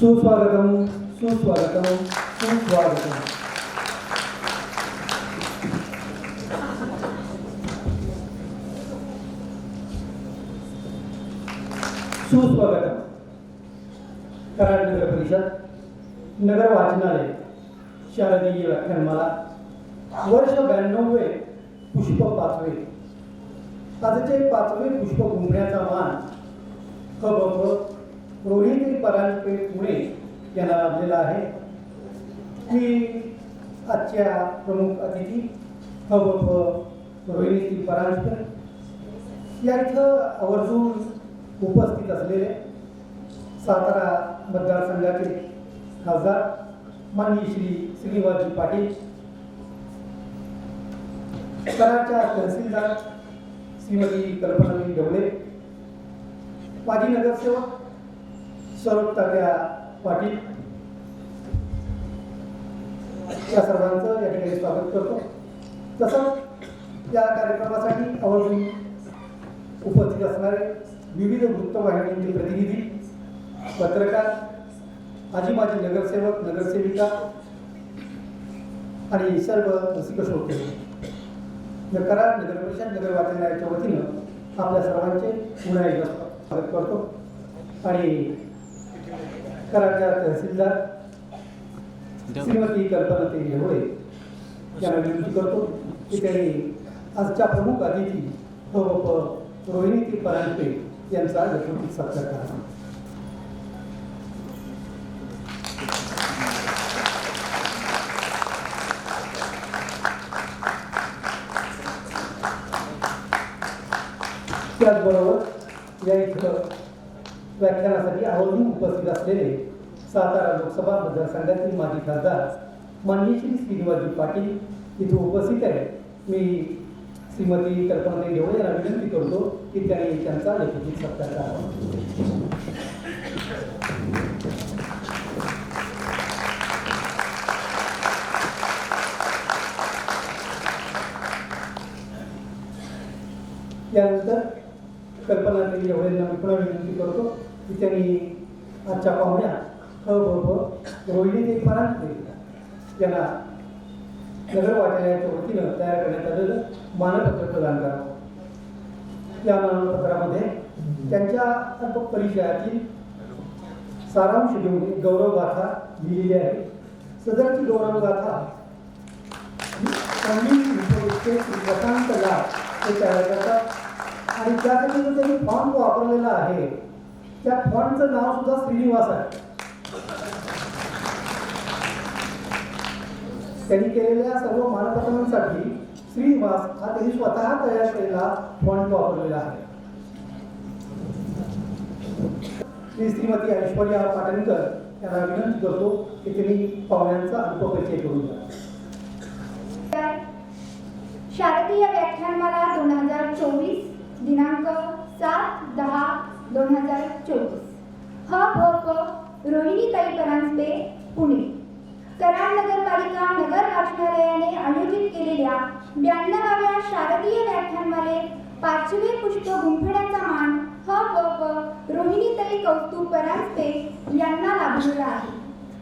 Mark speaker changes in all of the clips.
Speaker 1: सुस्वागतम सुस्वागतम सुस्वागतम. सुस्वागतम. कराड नगर परिषद नगर वाचनालय शारदीय व्याख्यानमाला वर्ष 92 पुष्प 5वे. आजचे 5वे पुष्प गुंफण्याचा मान ख. रोहिणी परांजपे पुणे यांना लाभलेला आहे. मी आजच्या प्रमुख अतिथी ख. रोहिणी परांजपे या इथं आवर्जून उपस्थित असलेले सातारा मतदारसंघाचे खासदार माननीय श्री श्रीनिवासजी पाटील, कराडच्या तहसीलदार श्रीमती कल्पनाताई ढवळे, माजी नगरसेवक स्वरूपतात्या पाटील, या सर्वांचं या ठिकाणी स्वागत करतो. तसंच या कार्यक्रमासाठी आवर्जून उपस्थित असणारे विविध वृत्तवाहिन्यांचे प्रतिनिधी, पत्रकार, आजी माजी नगरसेवक नगरसेविका आणि सर्व रसिक श्रोते, कराड नगर परिषद नगर वाचनालयाच्या वतीनं आपल्या सर्वांचे पुन्हा एकदा स्वागत करतो. आणि कराडच्या तहसीलदार श्रीमती कल्पनाताई ढवळे यांना विनंती करतो की त्यांनी आजच्या प्रमुख अतिथी रोहिणी परांजपे यांचा यथोचित सत्कार करा. त्याचबरोबर या इथं व्याख्यानासाठी आवर्जून उपस्थित असलेले सातारा लोकसभा मतदारसंघातील माजी खासदार माननीय श्री श्रीनिवासजी पाटील इथे उपस्थित आहे. मी श्रीमती कल्पनाताई ढवळे यांना विनंती करतो की त्यांनी त्यांचा यथोचित सत्कार करावा. त्यानंतर कल्पनाताई ढवळे यांना मी पुन्हा विनंती करतो की त्यांनी आजच्या पाहुण्या ख. रोहिणी परांजपे यांना नगर वाचनालयाच्या वतीनं तयार करण्यात आलेलं मानपत्र प्रदान करावं. या मानपत्रामध्ये त्यांच्या अल्प परिचयातील सारांश घेऊन गौरवगाथा लिहिलेली आहे. सदरची गौरवगाथा प्रशांत लाभ हे तयार करतात आणि त्यासाठी जो त्यांनी फॉन्ट वापरलेला आहे त्या फॉन्टचं नाव सुद्धा श्रीनिवास आहे. त्यांनी केलेल्या सर्व मानपत्रांसाठी श्रीनिवास हा त्यांनी स्वतः तयार केलेला फॉन्ट वापरलेला आहे. श्रीमती ऐश्वर्या पाटणकर यांना विनंती करतो की त्यांनी पाहुण्यांचा अल्पपरिचय करून द्या.
Speaker 2: शारदीय व्याख्यानमाला 2024 दिनांक 7/10/2024 रोहिणीताई परांजपे पुणे. कराड नगरपालिका नगर वाचनालयाने आयोजित केलेल्या 92व्या शारदीय व्याख्यानमाले 5वे पुष्प गुंफण्याचा मान रोहिणीताई कौस्तुभ परांजपे यांना लाभलेला आहे.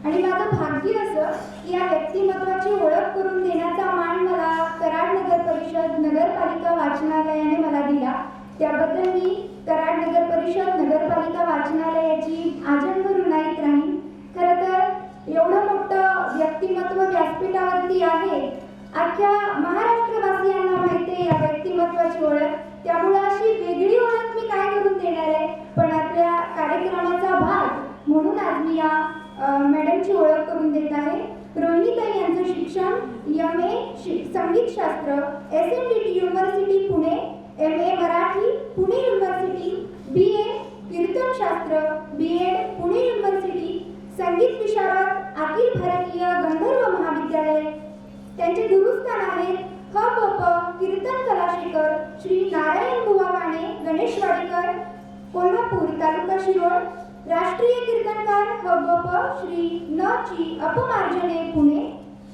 Speaker 2: आणि माझं भाग्य असं की या व्यक्तिमत्वाची ओळख करून देण्याचा मान मला कराड नगर परिषद नगरपालिका वाचनालयाने मला दिला. त्याबद्दल मी कराड नगर परिषद नगरपालिका वाचनालयाची आजन्म ऋणाईत राहीन. खरं तर एवढं मोठं व्यक्तिमत्व व्यासपीठावरती आहे, अख्ख्या महाराष्ट्रवासियांना माहिती आहे या व्यक्तिमत्वाची ओळख. त्यामुळे अशी वेगळी ओळख मी काय करून देणार आहे, पण आपल्या कार्यक्रमाचा भाग म्हणून आज मी या मॅडमची ओळख करून देत आहे. रोहिणीताई यांचं शिक्षण MA संगीतशास्त्र SMDT university Pune, MA Marathi Pune university, BA कीर्तनशास्त्र BEd Pune university, संगीत विशारद अखिल भारतीय गंधर्व महाविद्यालय. त्यांचे गुरुस्थान आहेत कीर्तन कलाशेखर श्री नारायण बुवा काणे गणेशवाडीकर कोल्हापूर तालुका शिरोळ. राष्ट्रीय कीर्तनकार श्री न.ची अपमार्जने पुणे.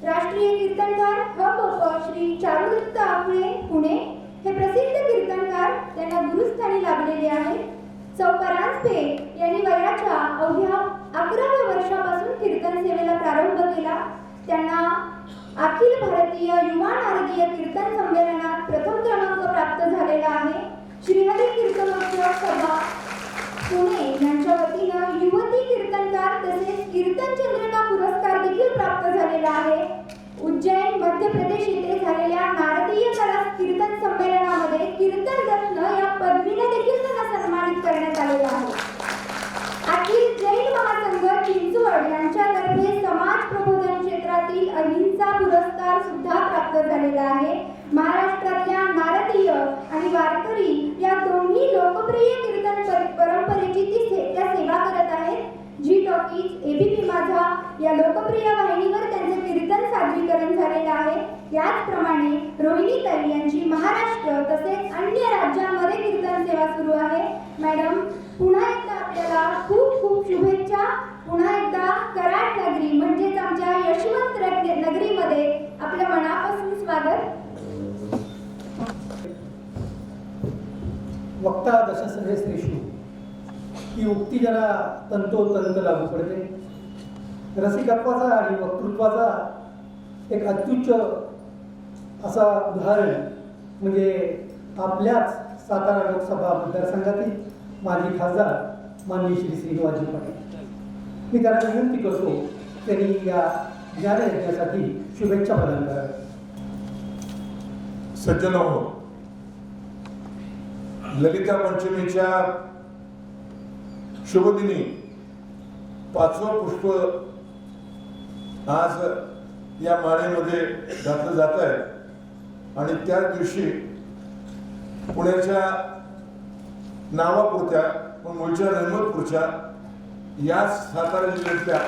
Speaker 2: राष्ट्रीय कीर्तनकार श्री चारुदत्त आफळे पुणे. हे प्रसिद्ध कीर्तनकार त्यांना गुरुस्थानी लाभलेले आहेत. सौ परांजपे यांनी वयाच्या अवघ्या 11व्या वर्षी कीर्तन सेवेला प्रारंभ केला. त्यांना अखिल भारतीय युवा नारदीय कीर्तन संमेलनात प्रथम क्रमांक प्राप्त झालेला आहे. श्रीहरी कीर्तनोत्सव सभा पुणे यांच्या वतीनं युवती कीर्तनकार तसेच कीर्तन चंद्रिका पुरस्कार देखील प्राप्त झालेला आहे. उज्जैन मध्य प्रदेश येथे झालेल्या नारदीय कला कीर्तन संमेलनामध्ये कीर्तन रत्न या पदवीने देखील त्यांना सन्मानित करण्यात आलेला आहे. अखिल जैन महासंघ चिंचवड यांच्यातर्फे समाज प्रबोधन क्षेत्रातील अहिंसा पुरस्कार सुद्धा प्राप्त झालेला आहे. महाराष्ट्रातल्या नारदीय आणि वारकरी या दोन्ही लोकप्रिय कीर्तन परंपरेची त्या सेवा करत आहेत. जी टॉकीज, एबीपी माझा या लोकप्रिय वाहिनीवर त्यांचे कीर्तन सादरीकरण झालेलं आहे. याचप्रमाणे रोहिणीताई यांची महाराष्ट्र तसेच अन्य राज्यांमध्ये कीर्तन सेवा सुरू आहे. मॅडम, पुन्हा एकदा आपल्याला खूप खूप शुभेच्छा. पुन्हा एकदा कराड नगरी म्हणजेच आमच्या यशवंत नगरीमध्ये आपल्या मनापासून स्वागत.
Speaker 1: वक्ता दशसर्वे श्रेषु ही उक्ती जरा तंतोतंत लागू पडते. रसिकत्वाचा आणि वक्तृत्वाचा एक अत्युच्च असा उदाहरण म्हणजे आपल्याच सातारा लोकसभा मतदारसंघातील माजी खासदार माननीय श्री श्रीनिवासजी पाटील. मी त्यांना विनंती करतो त्यांनी या ज्ञानयज्ञासाठी शुभेच्छा प्रदान कराव्या.
Speaker 3: सज्जनो, ललिता पंचमीच्या शुभदिनी 5वं पुष्प आज या माळेमध्ये घातलं जात आहे आणि त्याच दिवशी पुण्याच्या नावापुरत्या पण मूळच्या रहमतपूरच्या याच सातारा जिल्ह्यातल्या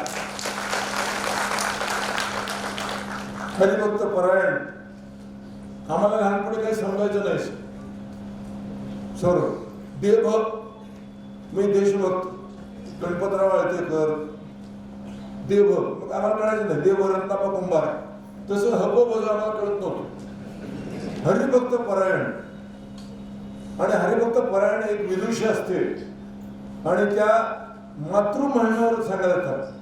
Speaker 3: हरिभक्त परायण आम्हाला लहानपणी काही समजायचं नाही सर. देवभक्त, मी देशभक्त, गणपतराव आळतेकर देवभक्त, मग आम्हाला कळायचं नाही देव रत्नापा कुंभार, तसं हबोबज आम्हाला कळत नव्हतं. हरिभक्त परायण आणि हरिभक्त परायण एक विदुषी असते आणि त्या मातृमहिम्यावर सांगायला जातात.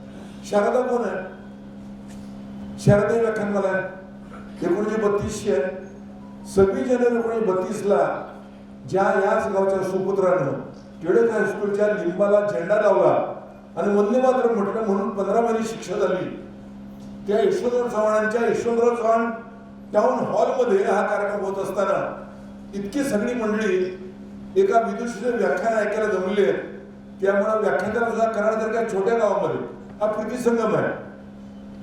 Speaker 3: शारदा कोण आहे? शारदा व्याख्यानमाला आहे 1932ची आहे. 26 जानेवारी 1932ला ज्या याच गावच्या सुपुत्रानं टिळक हायस्कूलच्या लिंबाला झेंडा लावला आणि वंदे मातरम म्हटलं म्हणून 15 महिने शिक्षा झाली. त्या यशवंतराव चव्हाणांच्या यशवंतराव चव्हाण टाउन हॉलमध्ये हा कार्यक्रम होत असताना इतकी सगळी मंडळी एका विदुषीचे व्याख्यान ऐकायला जमले आहेत. त्यामुळे व्याख्यानाला सुद्धा कराडसारख्या छोट्या गावामध्ये हा प्रीतिसंगम आहे.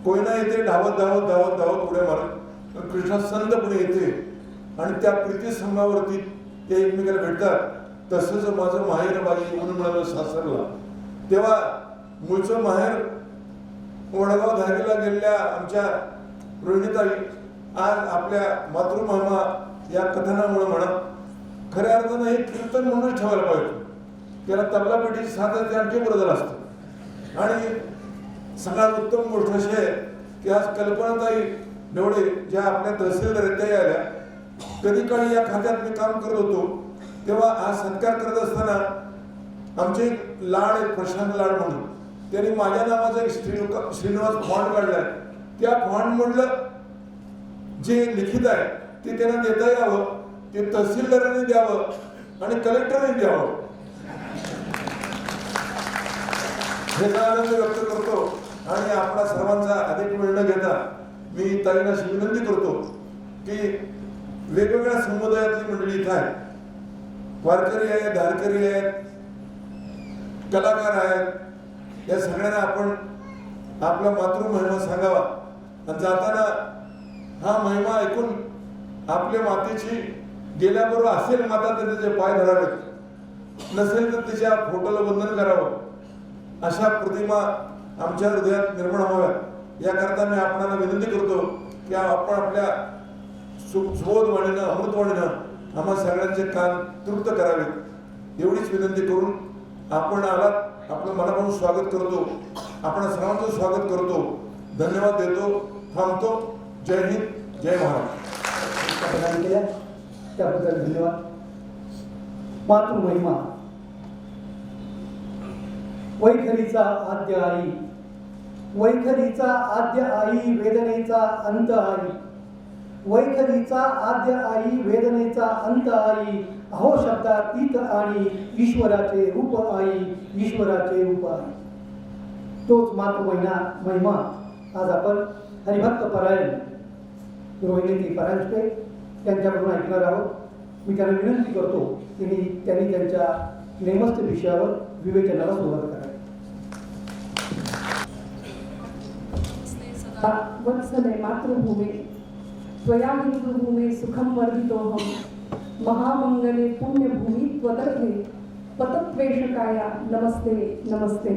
Speaker 3: कोयना येथे धावत धावत धावत धावत उड्या मारत कृष्णा संतपणे येते आणि त्या प्रीतिसंगमावरती ते एकमेकाला भेटतात. तसंच माझं माहेर बाई म्हणून मिळालं सासरला. तेव्हा मूळचं माहेर वडगाव धारीला गेलेल्या आमच्या रोहिणीताई आज आपल्या मातृमहिमा या कथनामुळे म्हणा खऱ्या अर्थानं हे कीर्तन म्हणूनच ठेवायला पाहिजे. त्याला तबला पेटीची साथ ते आणखी बरं झालं असतं. आणि सगळ्यात उत्तम गोष्ट अशी आहे की आज कल्पनाताई ढवळे ज्या आपल्या तहसीलदार आहेत त्या आल्या. कधी काळी या खात्यात मी काम करत होतो तेव्हा आज सत्कार करत असताना आमचे लाड आहेत प्रशांत लाड म्हणून, त्यांनी माझ्या नावाचा एक श्रीनिवास फॉन्ट काढलाय. त्या फॉन्ट मधलं जे लिखित आहे ते त्यांना देता यावं, ते तहसीलदारांनी द्यावं आणि कलेक्टरने द्यावं. ह्याचा आनंद व्यक्त करतो आणि आपला सर्वांचा अधिक वेळ न घेता मी ताईंना विनंती करतो की वेगवेगळ्या समुदायातली मंडळी इथं आहे. वारकरी आहेत, धारकरी आहेत, कलाकार आहेत. या सगळ्यांना आपण आपला मातृमहिमा सांगावा आणि जाताना हा महिमा ऐकून आपल्या मातेची गेल्याबरोबर असेल माता तर त्याचे पाय धरावेत, नसेल तर तिच्या फोटोला वंदन करावं. अशा प्रतिमा आमच्या हृदयात निर्माण व्हाव्यात याकरता मी आपणाला विनंती करतो की आपण आपल्या सुबोधवाणीनं अमृतवाणीनं आम्हा सगळ्यांचे कान तृप्त करावेत एवढीच विनंती करून आपण आलात. आपलं मनापासून स्वागत करतो, आपण सर्वांचं स्वागत करतो, धन्यवाद देतो, थांबतो. जय हिंद, जय महाराष्ट्र.
Speaker 1: प्रदान केल्या त्याबद्दल धन्यवाद. मातृमहिमा वैखरीचा आद्य आई वैखरीचा आद्य आई वेदनेचा अंत आई, वैखरीचा आद्य आई वेदनेचा अंत आई, अहो शब्दातीत आणि ईश्वराचे रूप आई, ईश्वराचे रूप आई. तोच मातृमहिना महिमा आज आपण हरिभक्त परायण रोहिणी परांजपे त्यांच्याकडून ऐकणार आहोत. मी त्यांना विनंती करतो की त्यांनी त्यांच्या नेमस्थ विषयावर विवेचनाला सुरुवात करावी.
Speaker 4: वत्सले मातृभूमे त्वया हिंदुभूमे सुखम वर्धितोहम महामंगले पुण्यभूमी त्वदर्थे पतत्वेषकाया नमस्ते नमस्ते.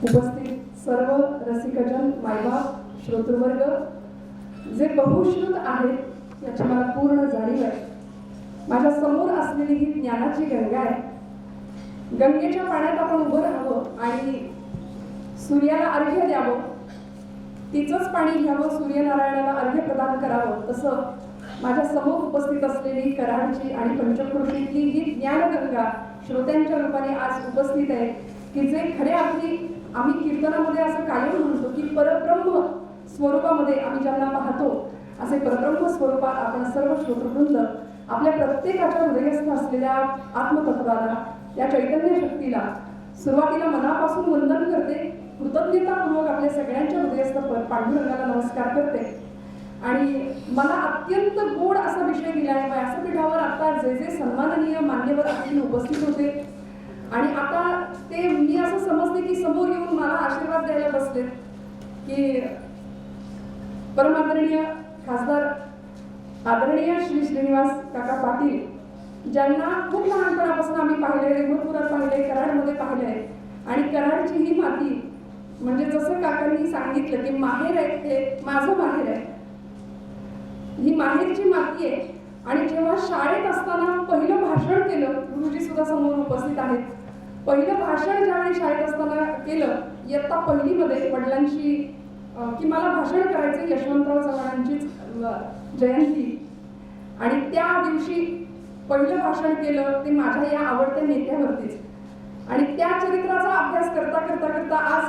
Speaker 4: उपस्थित सर्व रसिकजन, मायबाप, श्रोतृवर्ग जे बहुश्रुत आहेत याची मला पूर्ण जाणीव आहे. माझ्या समोर असलेली ही ज्ञानाची गंगा आहे. गंगेच्या पाण्यात आपण उभं राहावं आणि सूर्याला अर्घ्य द्यावं, तिचंच पाणी घ्यावं, सूर्यनारायणाला अर्घ्य प्रदान करावं. तसं माझ्या समोर उपस्थित असलेली कराडची आणि पंचक्रोशीतली ही ज्ञानगंगा श्रोत्यांच्या रूपाने आज उपस्थित आहे की जे खऱ्या अर्थी आम्ही कीर्तनामध्ये असं कायम म्हणतो की परब्रह्म स्वरूपामध्ये आम्ही ज्यांना पाहतो असे परब्रह्म स्वरूपात आपण सर्व श्रोतृवृंद आपल्या प्रत्येकाच्या हृदयस्थ असलेल्या आत्मतत्वाला, या चैतन्य शक्तीला सुरुवातीला मनापासून वंदन करते. कृतज्ञतापूर्वक आपल्या सगळ्यांच्या हृदयस्थ पांडुरंगाला नमस्कार करते. आणि मला अत्यंत गोड असा विषय दिला आहे. व्यासपीठावर आता जे जे सन्माननीय मान्यवर अतिथी उपस्थित होते आणि आता ते मी असं समजते की समोर येऊन मला आशीर्वाद द्यायला बसले की परमादरणीय खासदार आदरणीय श्री श्रीनिवास काका पाटील, ज्यांना खूप लहानपणापासून आम्ही पाहिले, रेमोरपुरात पाहिले, कराडमध्ये पाहिले आणि कराडची ही माती म्हणजे जसं काकांनी सांगितलं की माहेर आहे, हे माझं माहेर आहे, ही माहेरची माती आहे. आणि जेव्हा शाळेत असताना पहिलं भाषण केलं, गुरुजी सुद्धा समोर उपस्थित आहेत, पहिलं भाषण ज्यावेळी शाळेत असताना केलं इयत्ता पहिलीमध्ये वडिलांशी की मला भाषण करायचं यशवंतराव चव्हाणांचीच जयंती, आणि त्या दिवशी पहिलं भाषण केलं ते माझ्या या आवडत्या नेत्यावरतीच. आणि त्या चरित्राचा अभ्यास करता करता करता आज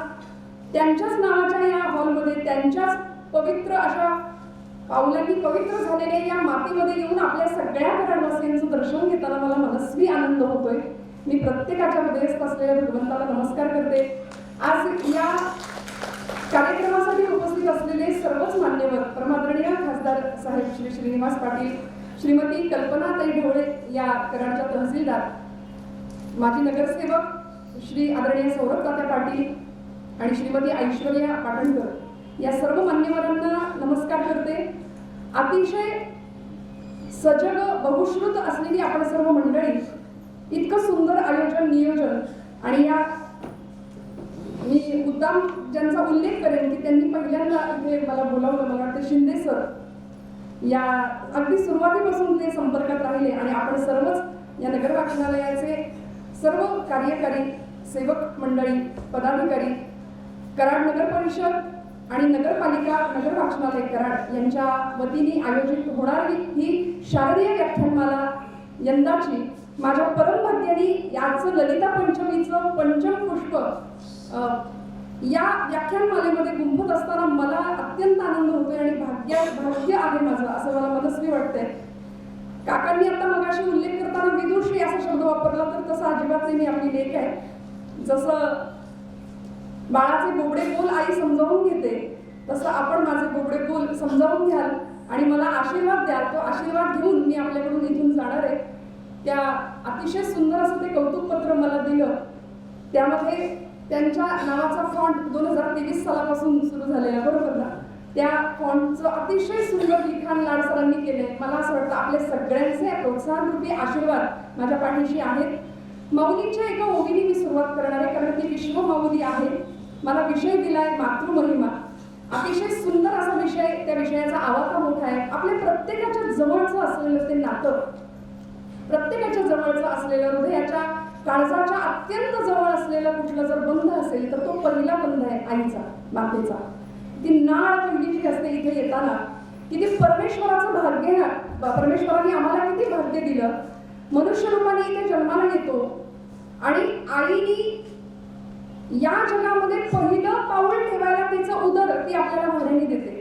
Speaker 4: त्यांच्याच नावाच्या या हॉलमध्ये त्यांच्याच पवित्र अशा पावलांनी पवित्र झालेल्या या मातीमध्ये येऊन आपल्या सगळ्या कराडवासियांचं दर्शन घेताना मला मनस्वी आनंद होतोय. मी प्रत्येकाच्या हृदयस्थ असलेल्या भगवंताला नमस्कार करते. आज या कार्यक्रमासाठी उपस्थित असलेले सर्वच मान्यवर, परमादरणीय खासदार साहेब श्री श्रीनिवास पाटील, श्रीमती कल्पनाताई ढवळे या कराडच्या तहसीलदार, माजी नगरसेवक श्री आदरणीय सौरभ तात्या पाटील आणि श्रीमती ऐश्वर्या पाटणकर, या सर्व मान्यवरांना नमस्कार करते. अतिशय सजग बहुश्रुत असलेली आपण सर्व मंडळी, इतकं सुंदर आयोजन नियोजन. आणि या मी मुद्दाम ज्यांचा उल्लेख करेन की त्यांनी पहिल्यांदा इथे मला बोलावलं, मला वाटतं शिंदे सर, या अगदी सुरुवातीपासून ते संपर्कात राहिले आणि आपण सर्वच या नगर वाचनालयाचे सर्व कार्यकारी सेवक मंडळी, पदाधिकारी, कराड नगर परिषद आणि नगरपालिका नगर वाचनालय कराड यांच्या वतीने आयोजित होणारी ही शारदीय व्याख्यानमाला यंदाची माझ्या परमभाग्याने याचं ललिता पंचमीचं पंचम पुष्प या व्याख्यानमालेमध्ये गुंफत असताना मला अत्यंत आनंद होतोय आणि भाग्य आहे माझं, असं मला मनस्वी वाटतंय. काकांनी आता मगाशी उल्लेख करताना विदुषी असा शब्द वापरला, तर तसं अजिबात नाही. मी आपली लेख आहे. जसं बाळाचे बोबडे बोल आई समजावून घेते, तसं आपण माझे बोबडे बोल समजावून घ्याल आणि मला आशीर्वाद द्याल. तो आशीर्वाद घेऊन मी आपल्याकडून इथून जाणार आहे. त्या अतिशय सुंदर असं ते कौतुकपत्र मला दिलं, त्यामध्ये त्यांच्या नावाचा फॉन्ट 2023 सालापासून सुरू झालेला, बरोबर ना? त्या फॉन्टचं अतिशय सुंदर लिखाण लाड सरांनी केलंय. मला असं वाटतं आपले सगळ्यांचे प्रोत्साहनरूपी आशीर्वाद माझ्या पाठीशी आहेत. माऊलींच्या एका ओवीने मी सुरुवात करणार आहे, कारण ती विश्व माऊली आहे. मला विषय दिलाय मातृमहिमा. अतिशय सुंदर असा विषय, त्या विषयाचा आवाका मोठा आहे. आपल्या प्रत्येकाच्या जवळचं असलेलं ते नातं, प्रत्येकाच्या जवळचं असलेलं, हृदयाच्या काळजाच्या अत्यंत जवळ असलेला कुठला जर बंध असेल तर तो पहिला बंध आहे आईचा, मातेचा. ती नाळ पहिली जी असते इथे येताना, की ती परमेश्वराचं भाग्य, परमेश्वराने आम्हाला किती भाग्य दिलं. मनुष्य रूपाने इथे जन्माला येतो आणि आईनी या जगामध्ये पहिलं पाऊल ठेवायला तिचं उदर ती आपल्याला भाड्याने देते.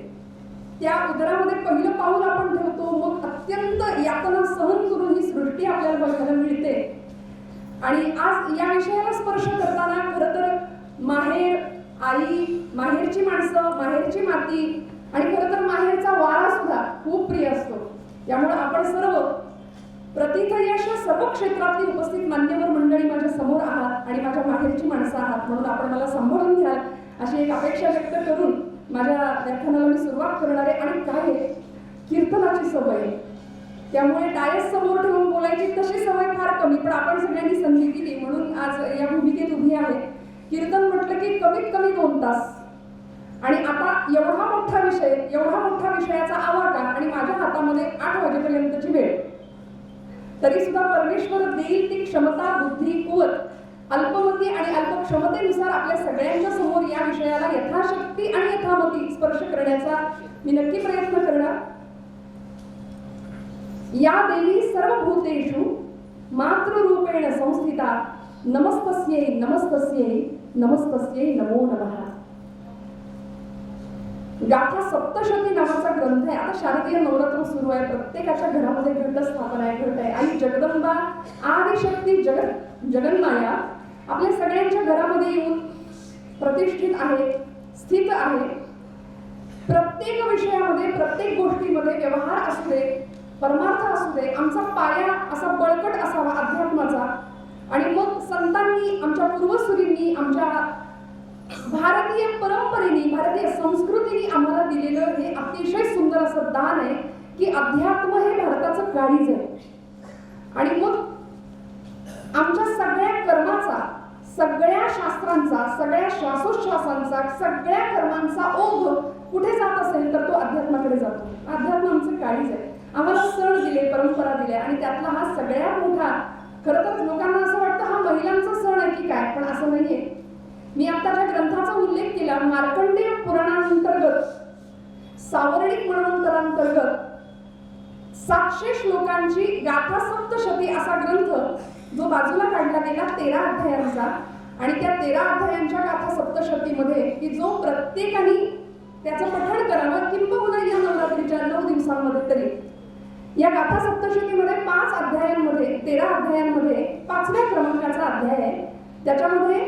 Speaker 4: त्या उदरामध्ये पहिलं पाऊल आपण ठेवतो, मग अत्यंत यातना सहन करून ही सृष्टी आपल्याला बघायला मिळते. आणि आज या विषयाला स्पर्श करताना खरं तर माहेर, आई, माहेरची माणसं, माहेरची माती आणि खरं तर माहेरचा वारा सुद्धा खूप प्रिय असतो. यामुळे आपण सर्व प्रतिथयी अशा सर्व क्षेत्रातली उपस्थित मान्यवर मंडळी माझ्या समोर आहात आणि माझ्या माहेरची माणसं आहात, म्हणून आपण मला सांभाळून घ्याल अशी एक अपेक्षा व्यक्त करून माझ्या व्याख्यानाला मी सुरुवात करणार आहे. आणि काय आहे, कीर्तनाची सवय आहे, त्यामुळे डायस समोर ठेवून बोलायची तशी सवय फार कमी, पण आपण सगळ्यांनी संधी दिली म्हणून आज या भूमिकेत उभी आहे. कीर्तन म्हटलं की कमीत कमी 2 तास, आणि आता एवढा मोठा विषय, एवढा मोठा विषयाचा आवाका आणि माझ्या हातामध्ये 8 वाजेपर्यंतची वेळ, तरी सुद्धा परमेश्वर देईल ती क्षमता, बुद्धी, कुवत, अल्पमती आणि अल्पक्षमतेनुसार आपल्या सगळ्यांच्या समोर या विषयाला यथाशक्ती आणि यथामती स्पर्श करण्याचा मी नक्की प्रयत्न करणार. या देवी सर्व भूतेषु मातृरूपेण संस्थिता नमस्तस्यै नमस्तस्यै नमस्तस्यै नमो नमः. गाथा सप्तशती नावाचा ग्रंथ आहे. आता शारदीय नवरात्र सुरू आहे, प्रत्येकाच्या घरामध्ये घटस्थापना आहे, घट आहे. आणि जगदंबा आदिशक्ती जगन्माया आपल्या सगळ्यांच्या घरामध्ये येऊन प्रतिष्ठित आहे, स्थित आहे. प्रत्येक विषयामध्ये, प्रत्येक गोष्टीमध्ये व्यवहार असू दे, परमार्थ असू दे, आमचा पाया असा बळकट असावा अध्यात्माचा. आणि मग संतांनी, आमच्या पूर्वसुरींनी, आमच्या भारतीय परंपरेने, भारतीय संस्कृतीने आम्हाला दिलेलं हे अतिशय सुंदर असं दान आहे की अध्यात्म हे भारताचं काळीज आहे. आणि मग आमच्या सगळ्या कर्माचा, सगळ्या शास्त्रांचा, सगळ्या श्वासोच्छ्वासांचा, सगळ्या कर्मांचा ओघ कुठे जात असेल तर तो अध्यात्माकडे जातो. अध्यात्म आमचं काळीज आहे. आम्हाला सण दिले, परंपरा दिल्या, आणि त्यातला हा सगळ्यात मोठा, खरं तर लोकांना असं वाटतं हा महिलांचा सण आहे की काय, पण असं नाहीये. मी आता ज्या ग्रंथाचा उल्लेख केला, मार्कंडेय पुराणांतर्गत, सावर्णिक मन्वंतरांतर्गत 700 श्लोकांची गाथा सप्तशती असा ग्रंथ जो बाजूला काढला गेला 13 अध्यायांचा, आणि त्या 13 अध्यायांच्या गाथा सप्तशतीमध्ये की जो प्रत्येकाने त्याचं पठण करावं, किंबहुना या नवरात्रीच्या 9 दिवसांमध्ये तरी. या गाथा सप्तशतीमध्ये 5 अध्यायांमध्ये, 13 अध्यायांमध्ये 5व्या क्रमांकाचा अध्याय आहे. त्याच्यामध्ये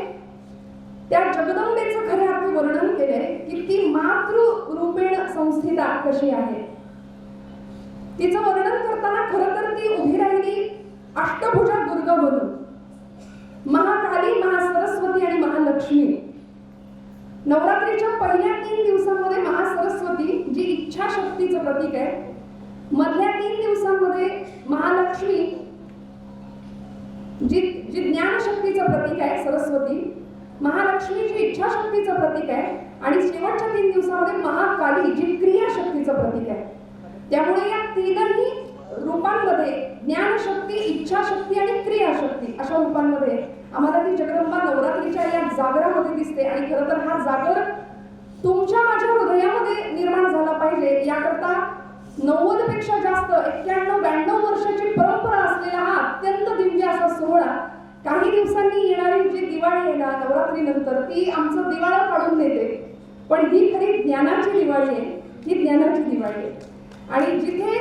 Speaker 4: त्या जगदंबेचं खऱ्या अर्थी वर्णन केलंय की ती मातृरूपेण संस्थिता कशी आहे. तिचं वर्णन करताना खरं तर ती उभी राहिली अष्टभुजा दुर्गा बनून, महाकाली, महासरस्वती आणि महालक्ष्मी. नवरात्रीच्या पहिल्या 3 दिवसांमध्ये महासरस्वती जी इच्छाशक्तीचं प्रतीक आहे, मधल्या 3 दिवसांमध्ये महालक्ष्मी जी ज्ञानशक्तीचं प्रतीक आहे सरस्वती, महालक्ष्मी जी इच्छाशक्तीचं प्रतीक आहे, आणि शेवटच्या 3 दिवसामध्ये महाकाली जी क्रियाशक्तीचं प्रतीक आहे. त्यामुळे या 3ही रूपांमध्ये ज्ञानशक्ती, इच्छाशक्ती आणि क्रियाशक्ती अशा रूपांमध्ये आम्हाला ती जगदंबा नवरात्रीच्या या जागरामध्ये दिसते. आणि खरं तर हा जागर तुमच्या माझ्या हृदयामध्ये निर्माण झाला पाहिजे याकरता 90 पेक्षा जास्त 91-92 वर्षाची परंपरा असलेला हा अत्यंत दिव्य असा सोहळा. काही दिवसांनी येणारी जी दिवाळी आहे ना नवरात्रीनंतर, ती आमचं दिवाळं काढून देते, पण ही खरी ज्ञानाची दिवाळी आहे, ही ज्ञानाची दिवाळी आहे. आणि जिथे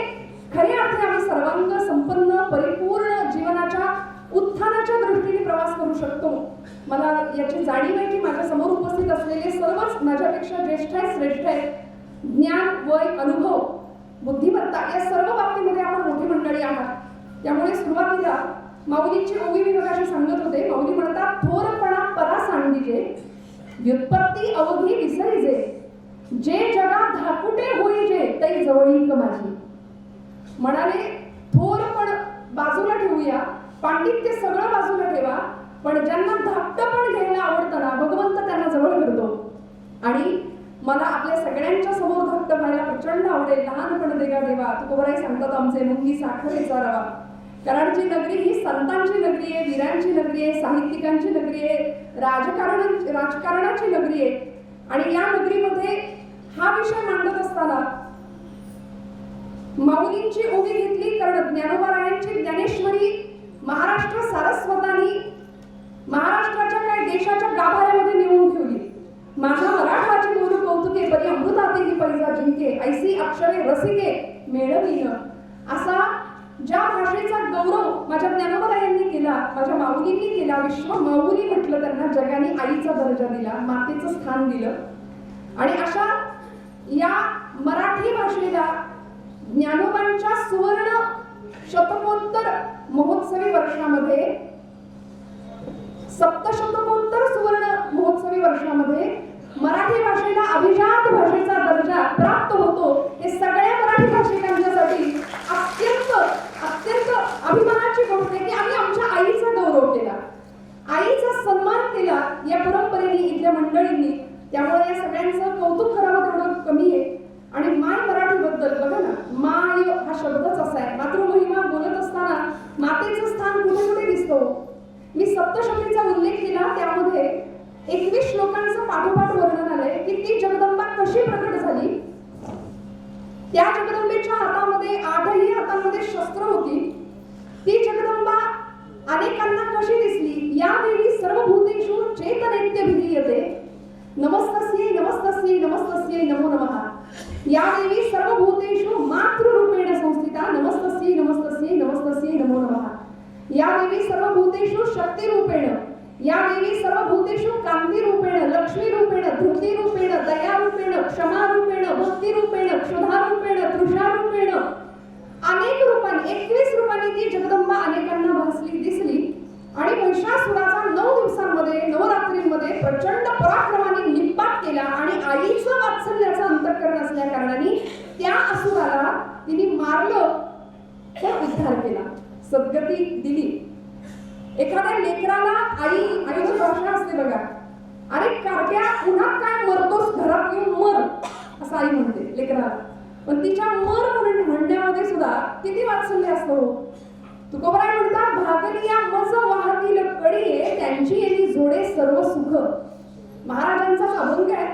Speaker 4: खऱ्या अर्थी आम्ही सर्वांग संपन्न परिपूर्ण जीवनाच्या उत्थानाच्या दृष्टीने प्रवास करू शकतो. मला याची जाणीव आहे की माझ्या समोर उपस्थित असलेले सर्वच माझ्यापेक्षा ज्येष्ठ आहेत, श्रेष्ठ आहेत. ज्ञान, वय, अनुभव, बुद्धिमत्ता या सर्व बाबतीमध्ये आपण मोठी मंडळी आहात. त्यामुळे सुरुवातीला माऊलींची ओवी मी मगाशी सांगत होते. माऊली म्हणतात, थोरपणा परा सांडिजे, व्युत्पत्ती अवघी विसरिजे, जे जगा धाकुटे होईजे तै जवळीक माझी. म्हणाले थोरपण बाजूला ठेवूया, पांडित्य सगळं बाजूला ठेवा, पण ज्यांना धाकटं पण घ्यायला आवडतं ना भगवंत त्यांना जवळ करतो. आणि मला आपल्या सगळ्यांच्या समोर धाकटं व्हायला प्रचंड आवडेल. लहानपण देगा देवा तुकोबराई सांगतात आमचे, मुंगी साखरेचा रवा. कराडची नगरी ही संतांची नगरी आहे, वीरांची नगरी आहे, साहित्यिकांची नगरी आहे, राजकारणाची नगरी आहे. आणि या नगरीमध्ये हा विषय मांडत असताना माऊलींची ओवी घेतली, कारण ज्ञानोबारायांची ज्ञानेश्वरी महाराष्ट्र सारस्वतांनी महाराष्ट्राच्या काय देशाच्या गाभाऱ्यामध्ये माझ्या मराठाची गुरु कौतुके परी अमृताते ही पैजा जिंके ऐसी अक्षरे रसिके मेळवीन. असा ज्या भाषेचा गौरव माझ्या ज्ञानोबरायांनी केला, माझ्या माऊलींनी केला, विश्व माऊली म्हटलं त्यांना, जगाने आईचा दर्जा दिला, मातेचं स्थान दिलं. आणि अशा या मराठी भाषेला ज्ञानोबांच्या सुवर्ण शतकोत्तर महोत्सवी वर्षामध्ये, सप्तशतकोत्तर सुवर्ण महोत्सवी वर्षामध्ये मराठी भाषेला अभिजात भाषेचा दर्जा प्राप्त होतो. हे सगळ्या मराठी भाषिकांच्यासाठी अत्यंत अत्यंत अभिमानाची गोष्ट आहे की आम्ही आमच्या आईचा गौरव केला, आईचा सन्मान केला या परंपरेने, इथल्या मंडळींनी. त्यामुळे या सगळ्यांचं कौतुक करावं तेवढं कमी आहे. आणि माय मराठीबद्दल बघा ना, माय हा शब्दच असा आहे. मातृमहिमा बोलत असताना मातेचं स्थान कुठे कुठे दिसतो. मी सप्तशतीचा उल्लेख केला, त्यामध्ये 21 श्लोकांचं पाठोपाठ वर्णन आलंय की ती जगदंबा कशी प्रकट झाली. त्या जगदंबेच्या हातामध्ये 8ही हातांमध्ये शस्त्र होती. ती जगदंबा अनेकांना कशी दिसली. या देवी सर्व भूतेषु चेतनेत्य भिलीयते. नमस्तस्यै नमस्तस्यै नमस्तस्यै नमो नमः. या देवी सर्व भूतेषु मातृरूपेण संस्थिता. नमस्तस्यै नमस्तस्यै नमस्तस्यै नमो नमः. या देवी सर्व भूतेषु शक्तिरूपेण. या देवी सर्व भूतेषु कांतिरूपेण, लक्ष्मीरूपेण, धृतिरूपेण, दयारूपेण, क्षमारूपेण, भक्तिरूपेण, क्षुधारूपेण, तृषारूपेण, अनेक रूपांनी 21 रूपांनी ती जगदंबा अनेकांना भासली दिसली. आणि महिषासुराचा 9 दिवसांमध्ये, नवरात्रींमध्ये प्रचंड पराक्रमाने निपात केला. आणि आईचं वात्सल्याचं अंतःकरण असल्या कारणाने त्या असुराला तिने मारलं, तर उद्धार केला, सद्गती दिली. एखाद्या लेकराला आईची भाषा असते बघा, अरे कारट्या उन्हात काय मरतोस, घरात येऊन मर, असं आई म्हणते लेकराला. पण तिच्या मर म्हणण्यामध्ये सुद्धा किती वात्सल्य असतं. तुकोबराय म्हणतात, भागलिया मज वाहतील कडिये, त्यांची येली जोडे सर्व सुख. महाराजांचा हा अभंग आहे.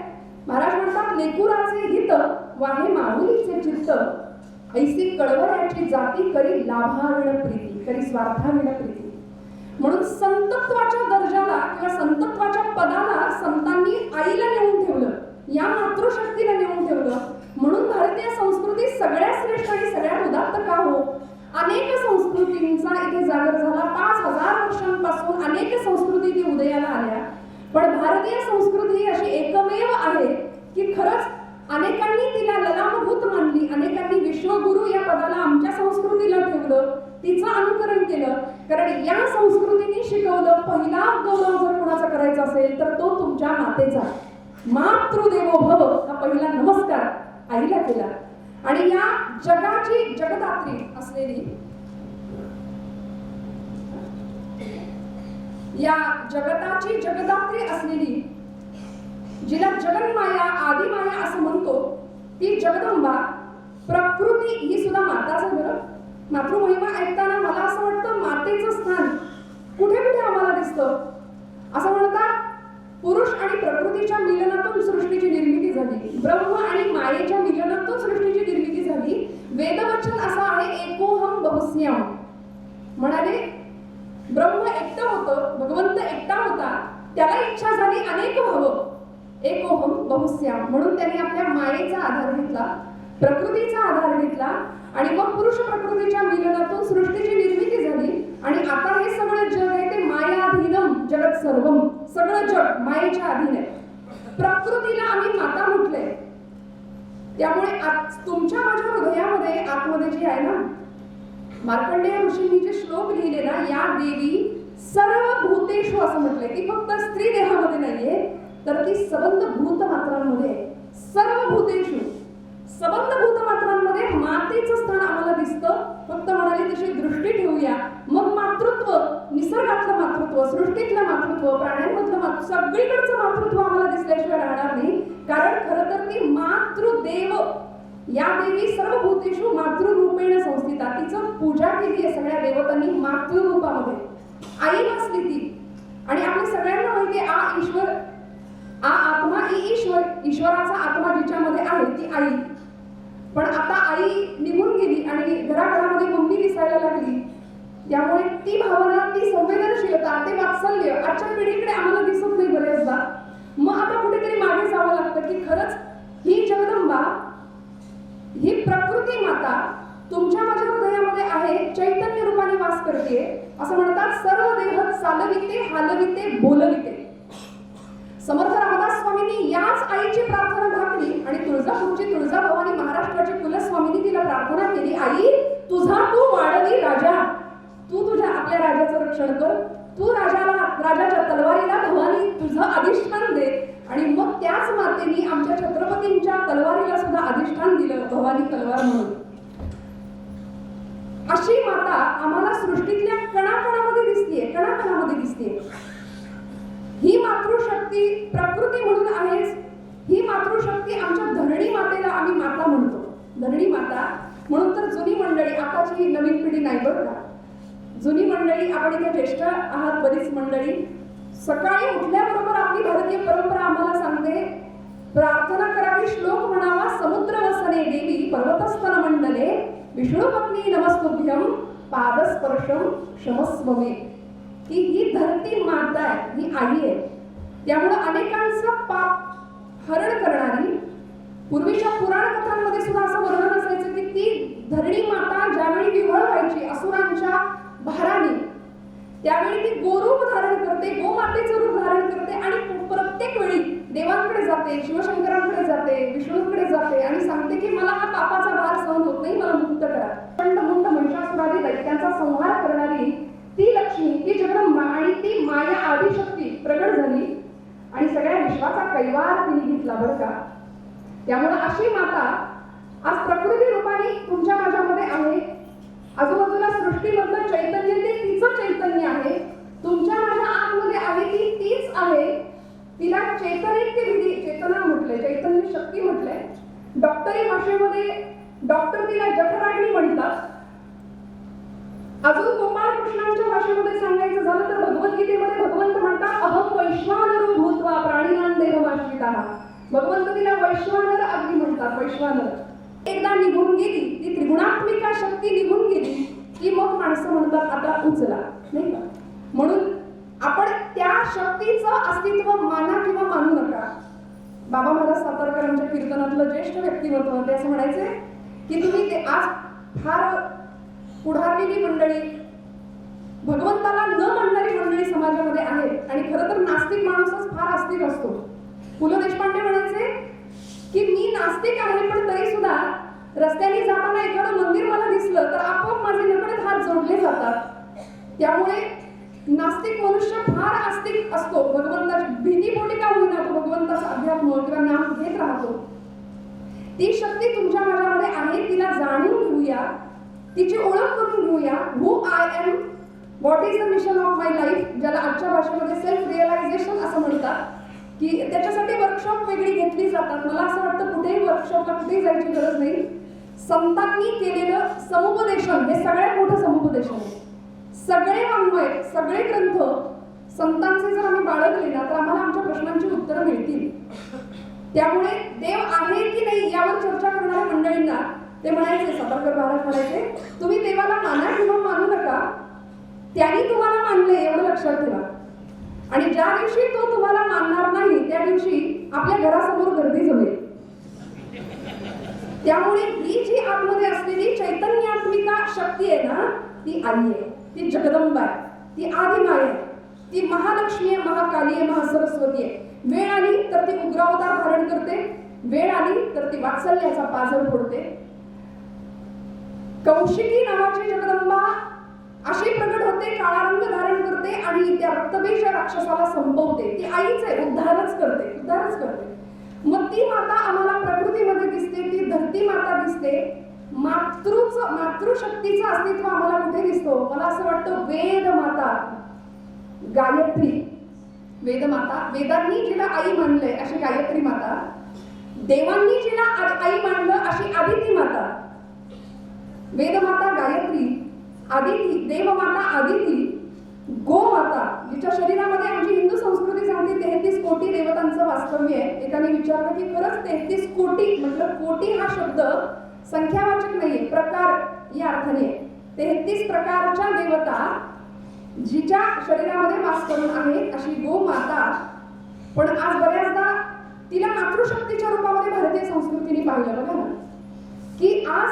Speaker 4: महाराज म्हणतात, लेकुराचे हित वाहे माऊलीचे चित्त, ऐसी कळवळ्याची जाती करी लाभाविण प्रीती, करी स्वार्थाविण प्रीती. म्हणून संतत्वाच्या दर्जाला किंवा संतत्वाच्या पदाला संतांनी आईला नेऊन ठेवलं, या मातृशक्तीला नेऊन ठेवलं. म्हणून भारतीय संस्कृती सगळ्यात श्रेष्ठ आणि सगळ्यात उदात्त का हो. अनेक संस्कृतींचा इथे जागर झाला. 5000 वर्षांपासून अनेक संस्कृती ती उदयाला आल्या. पण भारतीय संस्कृती ही अशी एकमेव आहे की खरंच अनेकांनी तिला ललामभूत मानली, अनेकांनी विश्वगुरु या पदाला आमच्या संस्कृतीला ठेवलं, तिचं अनुकरण केलं. कारण या संस्कृतीने शिकवलं, पहिला गौरव जर कोणाचा करायचा असेल तर तो तुमच्या मातेचा. मातृदेवो भव हा पहिला नमस्कार आईला केला. आणि या जगाची जगदात्री असलेली, या जगताची जगदात्री असलेली, जिला जगन्माया आदिमाया असं म्हणतो, ती जगदंबा प्रकृती ही सुद्धा माताच आहे बरं. मातृमहिमा ऐकताना मला असं वाटतं मातेचं स्थान कुठे कुठे आम्हाला दिसतं. असं म्हणतात, पुरुष आणि प्रकृतीच्या मिलनातून सृष्टीची निर्मिती झाली, ब्रह्म आणि मायेच्या मिलनातून सृष्टीची निर्मिती झाली. वेदवचन असं आहे, एकोहम बहुस्याम. म्हणाले ब्रह्म एकटं होतं, भगवंत एकटा होता, त्याला इच्छा झाली अनेक व्हावं, एकोहम बहुस्याम. म्हणून त्यांनी आपल्या मायेचा आधार घेतला, प्रकृतीचा आधार घेतला आणि मग पुरुष प्रकृतीच्या मिलनातून सृष्टीची निर्मिती झाली. आणि आता हे सगळं जग आहे ते मायाधीनम जगत सर्वम, सगळं जग मायेच्या अधीन आहे. प्रकृतीला आम्ही माता म्हटलंय. त्यामुळे तुमच्या माझ्या हृदयामध्ये आतमध्ये जी आहे ना, मार्कंडेय ऋषींनी जे श्लोक लिहिले ना, या देवी सर्व भूतेषु असं म्हटलंय, ती फक्त स्त्री देहामध्ये नाहीये, तर ती सबंध भूत मात्रांमध्ये आहे. सर्व भूतेषु, सबंध भूत मात्रांमध्ये मातेचं स्थान आम्हाला दिसतं. फक्त म्हणाले तशी दृष्टी ठेवूया, मग मातृत्व, निसर्गातलं मातृत्व, सृष्टीतलं मातृत्व, प्राण्यांमधलं मातृत्व, सगळीकडचं मातृत्व आम्हाला दिसल्याशिवाय राहणार नाही. कारण खरं तर ती मातृदेव, या देवी सर्व भूतेषु मातृरूपेण संस्थिता. तिचं पूजा केली आहे सगळ्या देवतांनी मातृरूपामध्ये. आई असली ती. आणि आपल्या सगळ्यांना माहिती आहे, आ ईश्वर, आ आत्मा ई ईश्वर, ईश्वराचा आत्मा जिच्यामध्ये आहे ती आई. पण आता आई निघून गेली आणि घराघरामध्ये मम्मी दिसायला लागली. त्यामुळे ती भावना, ती संवेदनशीलता, ते वात्सल्य आजच्या पिढीकडे आम्हाला दिसत नाही बरेचदा. मग आता कुठेतरी मागे जावं लागतं की खरंच ही जगदंबा, ही प्रकृती माता तुमच्या माझ्या हृदयामध्ये आहे, चैतन्य रूपाने वास करते. असं म्हणतात, सर्व देह चालविते, हालविते, बोलविते. समर्थ रामदास स्वामींनी याच आईची प्रार्थना घातली आणि तुळजापूरची तुळजाभवानी महाराष्ट्राची कुलस्वामींनी तिला प्रार्थना केली, आई तुझा तू वाढवी राजा, तू तुझ्या आपल्या राजाचं रक्षण कर, तू राजाच्या तलवारीला भवानी तुझं अधिष्ठान दे. आणि मग त्याच मातेने आमच्या छत्रपतींच्या तलवारीला सुद्धा अधिष्ठान दिलं, भवानी तलवार म्हणून. अशी माता आम्हाला सृष्टीतल्या कणाकणामध्ये दिसतेय, कणाकणामध्ये दिसतेय. ही मातृशक्ती प्रकृती म्हणून आहेच. ही मातृशक्ती आमच्या धरणी मातेला आम्ही माता म्हणतो, धरणी माता म्हणून. तर जुनी मंडळी, आताची ही नवीन पिढी नाही बरं का, जुनी मंडळी, आपण इथे ज्येष्ठ आहात बरीच मंडळी, सकाळी उठल्याबरोबर आपली भारतीय परंपरा आम्हाला सांगते, प्रार्थना करावी, श्लोक म्हणावा, समुद्र वसने देवी पर्वतस्थल मंडले विष्णू पत्नी नमस्तुभ्यम पादस्पर्शम क्षमस्व मे. की ही धरती माता आहे, ही आई आहे. त्यामुळं अनेकांचं पाप हरण करणारी, पूर्वीच्या पुराण कथांमध्ये सुद्धा असं वर्णन असायचं की ती धरणी माता ज्यावेळी विव्हळ व्हायची असुरांच्या भाराने, त्यावेळी ती गोरूप धारण करते, गोमातेचं रूप धारण करते आणि प्रत्येक वेळी देवांकडे जाते, शिवशंकरांकडे जाते, विष्णूकडे जाते आणि सांगते की मला हा पापाचा भार सहन होत नाही, मला मुक्त करा. मुंड महिषासुरादी दैत्यांचा संहार करणारी ती लक्ष्मी, ती जगदंबा आणि ती माया आदिशक्ती प्रगट झाली आणि सगळ्या विश्वाचा कैवार तिने घेतला बरं का. त्यामुळे अशी माता आज प्रकृती रूपाने तुमच्या माझ्यामध्ये आहे. आजूबाजूला सृष्टीमधलं चैतन्य ते तिचं चैतन्य आहे, तुमच्या माझ्या आतमध्ये आहे ती तीच आहे. तिला चेतनिक विधी, चेतना म्हटलंय, चैतन्य शक्ती म्हटलंय. डॉक्टरी भाषेमध्ये डॉक्टर तिला जठराग्नी म्हणतात. अजून गोपाळ कृष्णांच्या भाषेमध्ये सांगायचं झालं तर भगवद्गीतेमध्ये भगवंत म्हणतात, अहम वैश्वानरो भूत्वा प्राणिनां देहमाश्रिताः. भगवंत तिला वैश्वानर अग्नी म्हणतात, वैश्वानर. एकदा निघून गेली ती त्रिगुणात्मिका शक्ती, निघून गेली की मग माणसं म्हणतात आता उचला, नाही का. म्हणून आपण त्या शक्तीचं अस्तित्व माना किंवा मानू नका. बाबा महाराज सातारकरांच्या कीर्तनातलं ज्येष्ठ व्यक्तिमत्व ते असं म्हणायचे की तुम्ही ते आज फार पुढारलेली मंडळी, भगवंताला न मानणारी मंडळी समाजामध्ये आहेत आणि खरं तर नास्तिक माणूसच फार आस्तिक असतो. पु ल देशपांडे म्हणायचे की मी नास्तिक आहे पण तरी सुद्धा रस्त्याने जाताना एखादं मंदिर मला दिसलं तर आपोआप माझे नकळत हात जोडले जातात. त्यामुळे नास्तिक मनुष्य फार आस्तिक असतो, भगवंताची भीतीपोटी का होईना तो भगवंताचा अध्यात्म किंवा नाम घेत राहतो. ती शक्ती तुमच्या माझ्यामध्ये आहे, तिला जाणून घेऊया, तिची ओळख करून घेऊया. Who I am, what is the mission of my life, ज्याला आजच्या भाषेमध्ये सेल्फ रिअलायझेशन असं म्हणतात. की त्याच्यासाठी वर्कशॉप वेगळी घेतली जातात. मला असं वाटतं कुठेही वर्कशॉपला कुठेही जायची गरज नाही. संतांनी केलेलं समुपदेशन हे सगळ्यात मोठं समुपदेशन आहे. सगळे वाङ्मय, सगळे ग्रंथ संतांचे जर आम्ही बाळगले ना तर आम्हाला आमच्या प्रश्नांची उत्तरं मिळतील. त्यामुळे देव आहे की नाही यावर चर्चा करणाऱ्या मंडळींना ते म्हणायचे, सातारकर महाराज म्हणायचे, तुम्ही देवाला माना किंवा मानू नका, त्यांनी तुम्हाला मानले एवढं लक्षात ठेवा. आणि ज्या दिवशी तो तुम्हाला मानणार नाही त्या दिवशी आपल्या घरासमोर गर्दी जमेल. त्यामुळे ही जी आतमध्ये असलेली चैतन्यात्मिका शक्ती आहे ना, ती आई आहे, ती जगदंबा आहे, ती आदिमाय आहे, ती महालक्ष्मी आहे, महाकाली आहे, महासरस्वती आहे. वेळ आली तर ती उग्रावतार धारण करते, वेळ आली तर ती वात्सल्याचा पाझर फोडते. कौशिकी नावाची जगदंबा अशी प्रगट होते, काळा रंग धारण करते आणि त्या रक्तबीज राक्षसाला संपवते. ती आईच आहे, उद्धारच करते, उद्धारच करते. मग ती माता आम्हाला प्रकृतीमध्ये दिसते, ती धरती माता दिसते. मातृशक्तीचं अस्तित्व आम्हाला कुठे दिसतो? मला असं वाटतं वेद माता, गायत्री. वेद माता, वेदांनी जिला आई मानलंय अशी गायत्री माता, देवांनी जिला आई मानलं अशी आदिती माता. वेदमाता गायत्री, आदिती, देवमाता आदिती, गोमाता, जिच्या शरीरामध्ये आमची हिंदू संस्कृती सांगते 33 कोटी देवतांचं वास्तव्य आहे. एकाने विचारलं की खरंच 33 कोटी? म्हटलं कोटी हा शब्द संख्यावाचक नाहीये, प्रकार या अर्थाने. 33 प्रकारच्या देवता जिच्या शरीरामध्ये वास करून आहेत अशी गोमाता पण आज बऱ्याचदा तिला मातृशक्तीच्या रूपामध्ये भारतीय संस्कृतीने पाहिलं बघा ना, की आज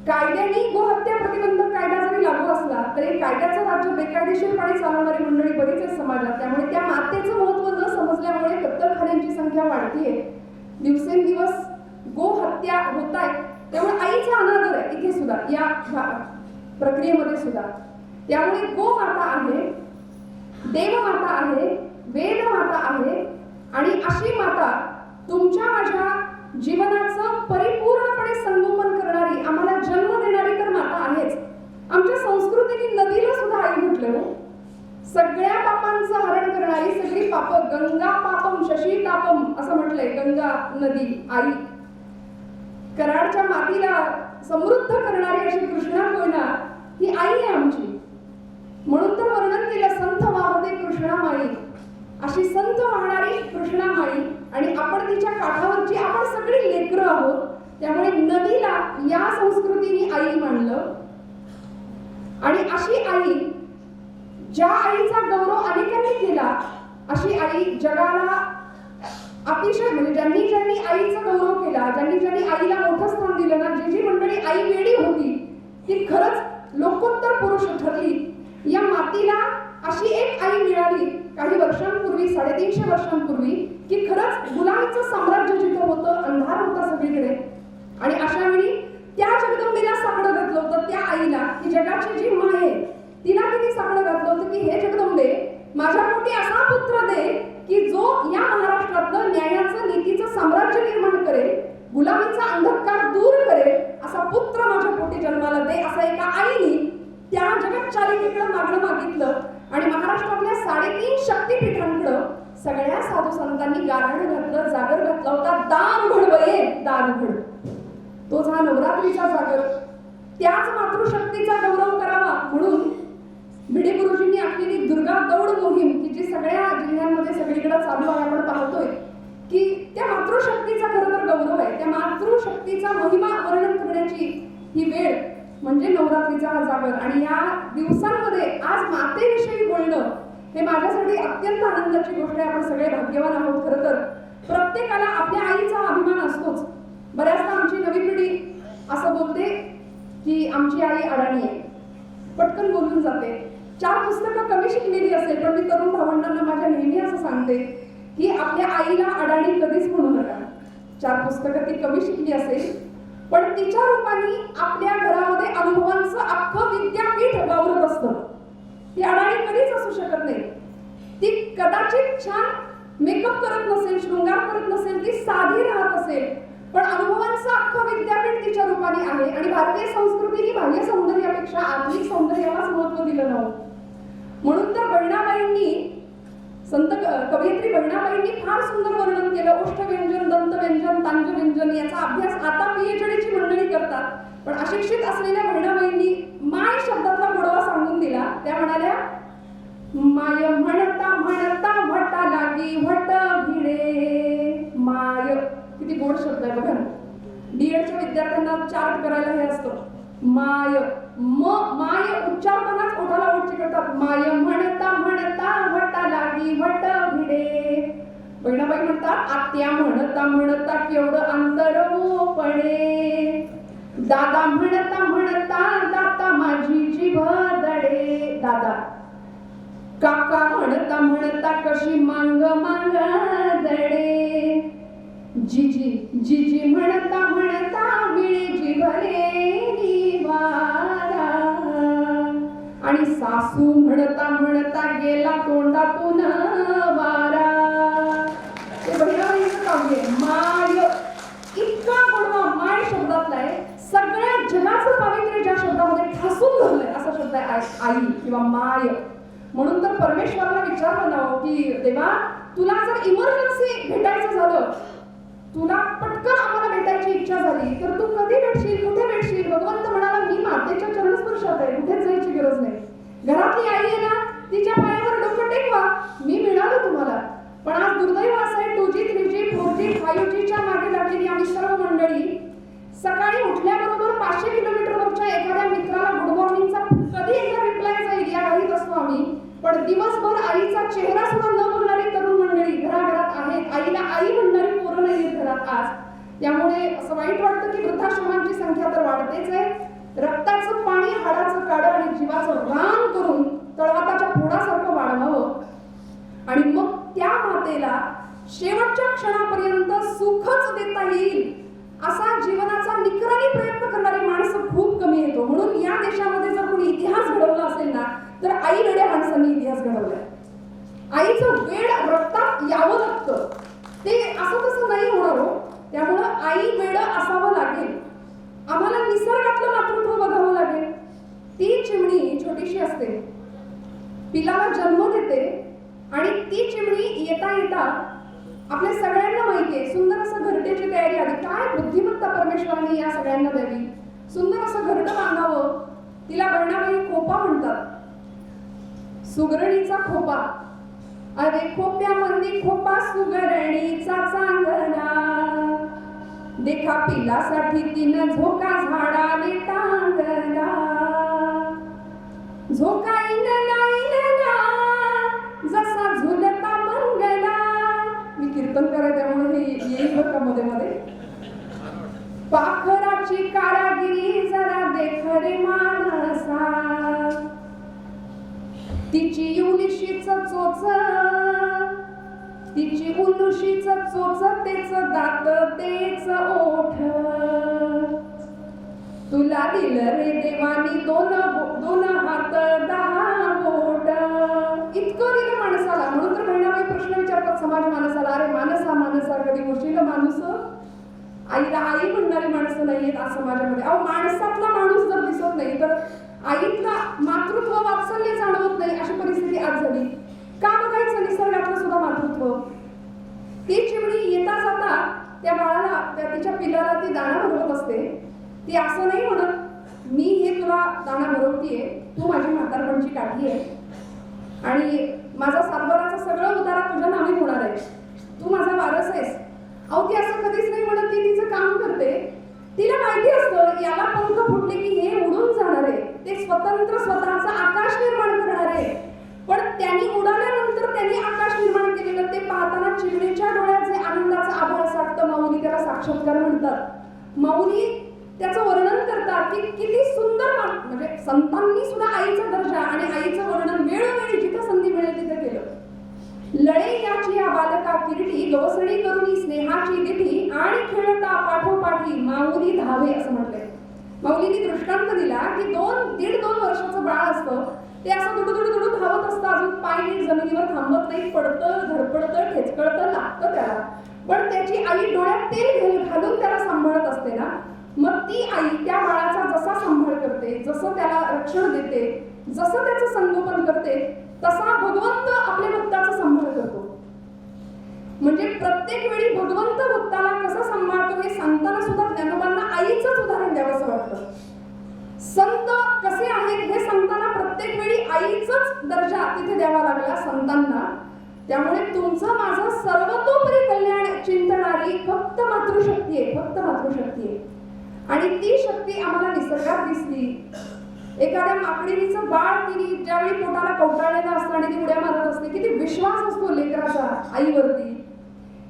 Speaker 4: कायद्याने गोहत्या प्रतिबंधक कायदा जरी लागू असला तरी कायद्याचं राज्य बेकायदेशीरपणे चालवणारी मंडळी बरीच आहेत समाजात. त्यामुळे त्या मातेचं महत्त्व न समजल्यामुळे कत्तलखान्यांची संख्या वाढतीये, दिवसेंदिवस गोहत्या होत आहेत. त्यामुळे आईचा अनादर आहे इथे सुद्धा, या प्रक्रियेमध्ये सुद्धा. त्यामुळे गोमाता आहे, देवमाता आहे, वेदमाता आहे, आणि अशी माता तुमच्या माझ्या जीवनाचं परिपूर्णपणे संगोपन करणारी, आम्हाला जन्म देणारी तर माता आहेच. आमच्या संस्कृतीने नदीला सुद्धा आई म्हटलं. सगळ्या पापांचं हरण करणारी, सगळी पाप, गंगा पापम शशी तापम असं म्हटलंय. गंगा नदी आई, कराडच्या मातीला समृद्ध करणारी अशी कृष्णा कोयना ही आई आहे आमची. म्हणून तर वर्णन केलं संत वाहते कृष्णामाई, अशी संत वाहणारी कृष्णामाई, आणि आपण तिच्या काठावरची आपण सगळी लेकरं आहोत. त्यामुळे नदीला या संस्कृतीने आई मानलं. आणि अशी आई, ज्या आईचा गौरव अनेकांनी केला, अशी आई जगाला अतिशय, म्हणजे ज्यांनी ज्यांनी आईचा गौरव केला, ज्यांनी ज्यांनी आईला मोठं स्थान दिलं ना, जी जी मंडळी आई वेडी होती ती खरंच लोकोत्तर पुरुष ठरली. या मातीला अशी एक आई मिळाली काही वर्षांपूर्वी, 350 वर्षांपूर्वी, की खरंच गुलामीचं साम्राज्य जिथं होतं, अंधार होता सगळीकडे, आणि अशा वेळी त्या जगदंबेला साकडं घातलं होतं. त्या आईला, की जगाची जी माय आहे, तिला किती साकडं घातलं होतं की हे जगदंबे, माझ्या पोटी असा पुत्र दे की जो या महाराष्ट्रातलं न्यायाचं, नीतीचं साम्राज्य निर्माण करेल, गुलामीचा अंधकार दूर करेल, असा पुत्र माझ्या पोटी जन्माला दे. असा एका आईने त्या जगच्चारिकेकडे मागणं मागितलं. आणि महाराष्ट्रातल्या 3.5 शक्तीपीठांकडं सगळ्या साधू संतांनी गाराणं घातलं, जागर घातला होता. दार उघड बये, दार उघड. तोच हा नवरात्रीचा जागर. त्याच मातृशक्तीचा गौरव करावा म्हणून भिडे गुरुजींनी आखलेली दुर्गा दौड मोहीम, की जी सगळ्या जिल्ह्यांमध्ये सगळीकडे चालू आहे, आपण पाहतोय की त्या मातृशक्तीचा खरं तर गौरव आहे. त्या मातृशक्तीचा महिमा वर्णन करण्याची ही वेळ म्हणजे नवरात्रीचा हा जागर. आणि या दिवसांमध्ये आज मातेविषयी बोलणं हे माझ्यासाठी अत्यंत आनंदाची गोष्ट आहे. आपण सगळे भाग्यवान आहोत. खरं तर प्रत्येकाला आपल्या आईचा अभिमान असतोच. बऱ्याचदा आमची नवी पिढी असं बोलते की आमची आई अडाणी आहे, पटकन बोलून जाते. 4 पुस्तकं कमी शिकलेली असेल, पण मी तरुण भावंडांना माझ्या नेहमी असं सांगते की आपल्या आईला अडाणी कधीच म्हणू नका. 4 पुस्तकं ती कमी शिकली असेल, पण तिच्या रूपाने आपल्या घरामध्ये अनुभवांचं अख्खं विद्यापीठ वावरत असतं. ती अडाणी कधीच असू शकत नाही. ती कदाचित छान मेकअप करत नसेल, शृंगार करत नसेल, ती साधी राहत असेल, पण अनुभवांचं अख्खं विद्यापीठ तिच्या रूपाने आहे. आणि भारतीय संस्कृतीने बाह्य सौंदर्यापेक्षा आंतरिक सौंदर्यालाच महत्त्व दिलं नव्हतं. म्हणून तर बहिणाबाईंनी, संत कवयित्री बहिणाबाईंनी फार सुंदर वर्णन केलं. ओष्ठव्यंजन, दंतव्यंजन, तांजव्यंजन याचा अभ्यास आता PhDची मंडळी करतात, पण अशिक्षित असलेल्या बहिणाबाईंनी माय शब्दातला गोडवा सांगून दिला. त्या म्हणाल्या, माय म्हणता म्हणता वटा लागी वट भिडे. माय किती गोड शब्द आहे बघा. DEDच्या विद्यार्थ्यांना चार्ट करायला हे असतं. माय, माय उच्चारतानाच ओठाला ओठ चिकटतात. माय म्हणता म्हणता वटा लागी वट भिडे. बहिणाबाई म्हणतात, आत्या म्हणता म्हणता केवढं अंतर मोपणे. दादा म्हणता म्हणता दाता माझी जीभ दडे. दादा. काका म्हणता म्हणता कशी मांग मांग दडे. जिजी जिजी म्हणता म्हणता विळी जिभले वारा. आणि सासू म्हणता म्हणता गेला तोंडातून वारा. ते बहिणाबाईंचं काव्य माय. इतका गोडवा माय शब्दातला आहे. सगळ्या जगाचं पावित्र्य ज्या शब्दामध्ये ठासून धरलंय असा शब्द आहे आई किंवा माय. म्हणून तर परमेश्वराला विचारलं ना की देवा, तुला जर इमर्जन्सी भेटायचं झालं, तुला पटकन आम्हाला भेटायची इच्छा झाली, तर तू कधी भेटशील, कुठे भेटशील? भगवंत म्हणाला, मी मातेच्या चरणस्पर्शात आहे, कुठेच जायची गरज नाही. घरातली आई आहे ना, तिच्या पायावर डोकं टेकवा, मी मिळालो तुम्हाला. पण आज दुर्दैव असं आहे, 2G, 3G, 4G, 5Gच्या मागे लागलेली आम्ही सर्व मंडळी सकाळी उठल्याबरोबर 500 किलोमीटरवरच्या एखाद्या मित्राला गुड मॉर्निंगचा कधी एकदा रिप्लाय जाईल या घाईत असतो आम्ही. पण दिवसभर आईचा चेहरा सुद्धा न बघणारी तरुण मंडळी आज. त्यामुळे असं वाईट वाटतं की वृद्धाश्रमांची संख्या तर वाढतेच आहे. रक्ताचं पाणी हाडाचं काढं आणि जीवाचं रान करून तळहाताच्या फोडासारखं वाढवावं आणि मग त्या मातेला शेवटच्या क्षणापर्यंत सुखच देता येईल असा जीवनाचा निकरानी प्रयत्न करणारी माणसं खूप कमी येतो. म्हणून या देशामध्ये जर कोणी इतिहास घडवला असेल ना तर आई वेड्या माणसांनी इतिहास घडवलाय. आईचं वेड रक्तात यावं लागतं, ते असं तसं नाही होणार हो. त्यामुळं आई वेड असावं लागेल. आम्हाला निसर्गातलं मातृत्व बघावं लागेल. ती चिमणी छोटीशी असते, पिलाला जन्म देते आणि ती चिमणी येता येता आपल्या सगळ्यांना माहितीये सुंदर असं घरट्याची तयारी आली. काय बुद्धिमत्ता परमेश्वराने या सगळ्यांना द्यावी. सुंदर असं घरटं बांधावं. तिला बहिणाबाई खोपा म्हणतात, सुगरणीचा खोपा. अरे खोप्यामध्ये खोपा सुगरणीचा चांगला, देखा पिलासाठी तिनं झोका झाडाने टांगला. झोका इनला जसा झुलता मंगला. मी कीर्तन करायचं त्यामुळे हे येईल बरं का मध्ये मध्ये. पाखराची कारागिरी जरा देख रे मानसा, तिची उलशीच चोच, तिची उलशीच चोच, तेच दात तेच ओठ. तुला दिलं रे देवानी दोन हात 10 बोट. इतकं दिलं माणसाला. म्हणून तर बहिणाबाई प्रश्न विचारतात समाज माणसाला, अरे माणसा कधी गोष्टीला माणूस. आईला आई म्हणणारी माणसं नाहीयेत आज समाजामध्ये. अहो माणसातला माणूस जर दिसत नाही तर आईतला मातृत्व वात्सल्य जाणवत नाही अशी परिस्थिती आज झाली. का बघायचं निसर्गातलं सुद्धा मातृत्व. ती चिमणी येता जाता त्या बाळाला तिच्या पिलाला ती दाणा भरवत असते. ती असं नाही म्हणत मी हे तुला दाणा भरवतीये, तू माझी म्हातारपणची काठी आहे आणि माझा सातबाराचा सगळं उतारा तुझ्या नावे होणार आहे, तू माझा वारस आहेस. अहो ती असं कधीच नाही म्हणत. ती तिचं काम करते. तिला माहिती असतं याला पंख फुटले की हे उडून जाणार आहे, ते स्वतंत्र स्वतःचा आकाश निर्माण करणार आहे. पण त्यांनी उडाल्यानंतर त्यांनी आकाश निर्माण केलेलं ते पाहताना चिमणीच्या डोळ्यात जे आनंदाचा आभाळ साठतं, माऊली त्याला साक्षात्कार म्हणतात. माऊली त्याचं वर्णन करतात की किती सुंदर म्हणजे संतांनी सुद्धा आईचा दर्जा आणि आईचं वर्णन वेळोवेळी जिथं संधी मिळेल तिथे केलं. लळे याची या बालका किरीटी, गवसणी करुणी स्नेहाची दिठी आणि खेळता पाठोपाठी माऊली धावे असं म्हटलंय. माऊलींनी दृष्टांत दिला की 1.5-2 वर्षाचं बाळ असतं, ते असं दुडू धावत असतं, अजून पाय नीट जमिनीवर थांबत नाही, पडतं धडपडतं ठेचकळतं लागतं त्याला. पण त्याची आई डोळ्यात तेल घालून त्याला सांभाळत असते ना, मग ती आई त्या बाळाचा जसा सांभाळ करते, जसं त्याला रक्षण देते, जसं त्याचं संगोपन करते, तसा भगवंत आपल्या भक्ताचा सांभाळ करतो. म्हणजे प्रत्येक वेळी भगवंत भक्ताला कसं सांभाळतो हे सांगताना सुद्धा ज्ञानोबांना आईचंच उदाहरण द्यावंसं वाटतं. संत कसे आहेत हे सांगताना प्रत्येक वेळी आईचंच दर्जा तिथे द्यावा लागला संतांना. त्यामुळे तुमचं माझं सर्वतोपरी कल्याण चिंतणारी फक्त मातृशक्ती आहे, फक्त मातृशक्ती आहे. आणि ती शक्ती आम्हाला निसर्गात दिसली. एखाद्या माकडीचं बाळ तिने ज्यावेळी पोटाला कवटाळलेलं असतं आणि ती उड्या मारत असते, किती विश्वास असतो लेकराचा आईवरती.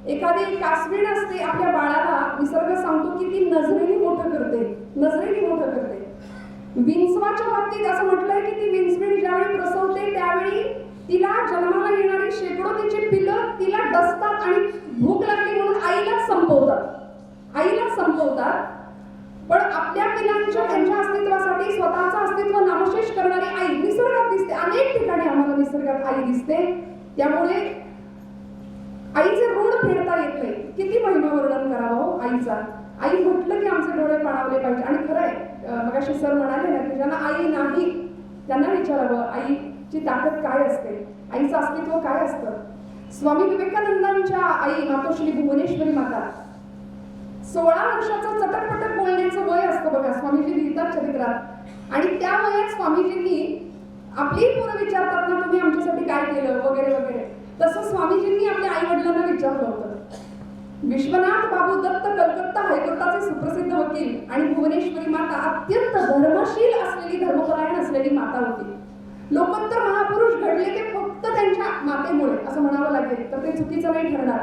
Speaker 4: एखादी कासवीण असते, आपल्या बाळाला निसर्ग सांगतो की ती नजरेने मोठं करते, नजरेने मोठं करते. विंचवाच्या बाबतीत असं म्हटलंय की ती विंचवीण ज्यावेळी प्रसवते त्यावेळी तिला जन्माला येणारी शेकडो तिची पिलं तिला डसतात आणि भूक लागली म्हणून आईलाच संपवतात. पण आपल्या पिलांच्या त्यांच्या अस्तित्वासाठी स्वतःचं अस्तित्व नामशेष करणारी आई निसर्गात दिसते. अनेक ठिकाणी आम्हाला निसर्गात आई दिसते. त्यामुळे आईचे ऋण फेडता येत नाही. किती महिमा वर्णन करावं आईचा. आई म्हटलं की आमचे डोळे पाणावले पाहिजे. आणि खरंय मगाशी सर म्हणाले ना की ज्यांना आई नाही त्यांना विचारावं आईची ताकद काय असते, आईचं अस्तित्व काय असतं. स्वामी विवेकानंदांच्या आई मातोश्री भुवनेश्वरी माता 16 वर्षाचं चटकपटक बोलण्याचं वय असतं बघा, स्वामीजी लिहितात चरित्रात. आणि त्या वयात स्वामीजींनी आपली पोरं विचारतात ना तुम्ही आमच्यासाठी काय केलं वगैरे वगैरे, तसं स्वामीजींनी आपल्या आई वडिलांना विचारलं होतं. विश्वनाथ बाबू दत्त कलकत्ता हायकोर्टाचे सुप्रसिद्ध वकील आणि भुवनेश्वरी माता अत्यंत धर्मशील असलेली, धर्मपरायण असलेली माता होती. लोकोत्तर महापुरुष घडले ते फक्त त्यांच्या मातेमुळे असं म्हणावं लागेल तर ते चुकीचं नाही ठरणार.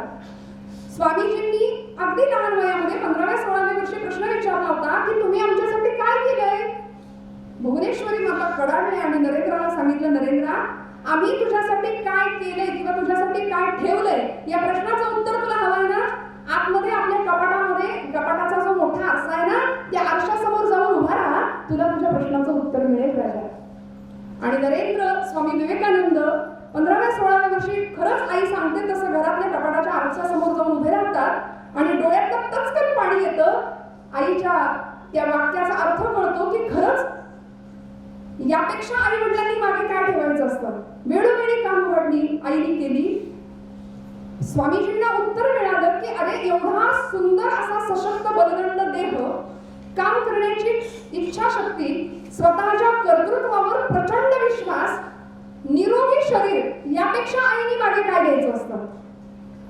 Speaker 4: स्वामीजींनी अगदी लहान वयामध्ये 15व्या-16व्या वर्षी प्रश्न विचारला होता की तुम्ही आमच्यासाठी काय केलंय. भुवनेश्वरी माता कडाडले आणि नरेंद्राला सांगितलं, नरेंद्रा, आम्ही तुझ्यासाठी काय केलंय किंवा तुझ्यासाठी काय ठेवलंय या प्रश्नाचं उत्तर तुला हवंय ना. आतमध्ये आपल्या कपाटाचा जो मोठा आरसा आहे ना, त्या आरशासमोर जाऊन उभा राहा, तुला तुझ्या प्रश्नाचं उत्तर मिळेल राजा. आणि नरेंद्र, स्वामी विवेकानंद 15व्या-16व्या वर्षी खरंच आई सांगते तसं घरातल्या कपाटाच्या आरशासमोर जाऊन उभे राहतात आणि डोळ्यात टचकन पाणी येतं. आईच्या त्या वाक्याचा अर्थ कळतो की खरंच यापेक्षा आई वडिलांनी मागे काय ठेवायचं असतं. वेळोवेळी कामवाढणी आईने केली. स्वामीजींना उत्तर मिळालं की अरे, एवढा सुंदर असा सशक्त बलदंड देह, काम करण्याची इच्छाशक्ती, स्वतःच्या कर्तृत्वावर प्रचंड विश्वास, निरोगी शरीर, यापेक्षा आईने मागे काय द्यायचं असतं.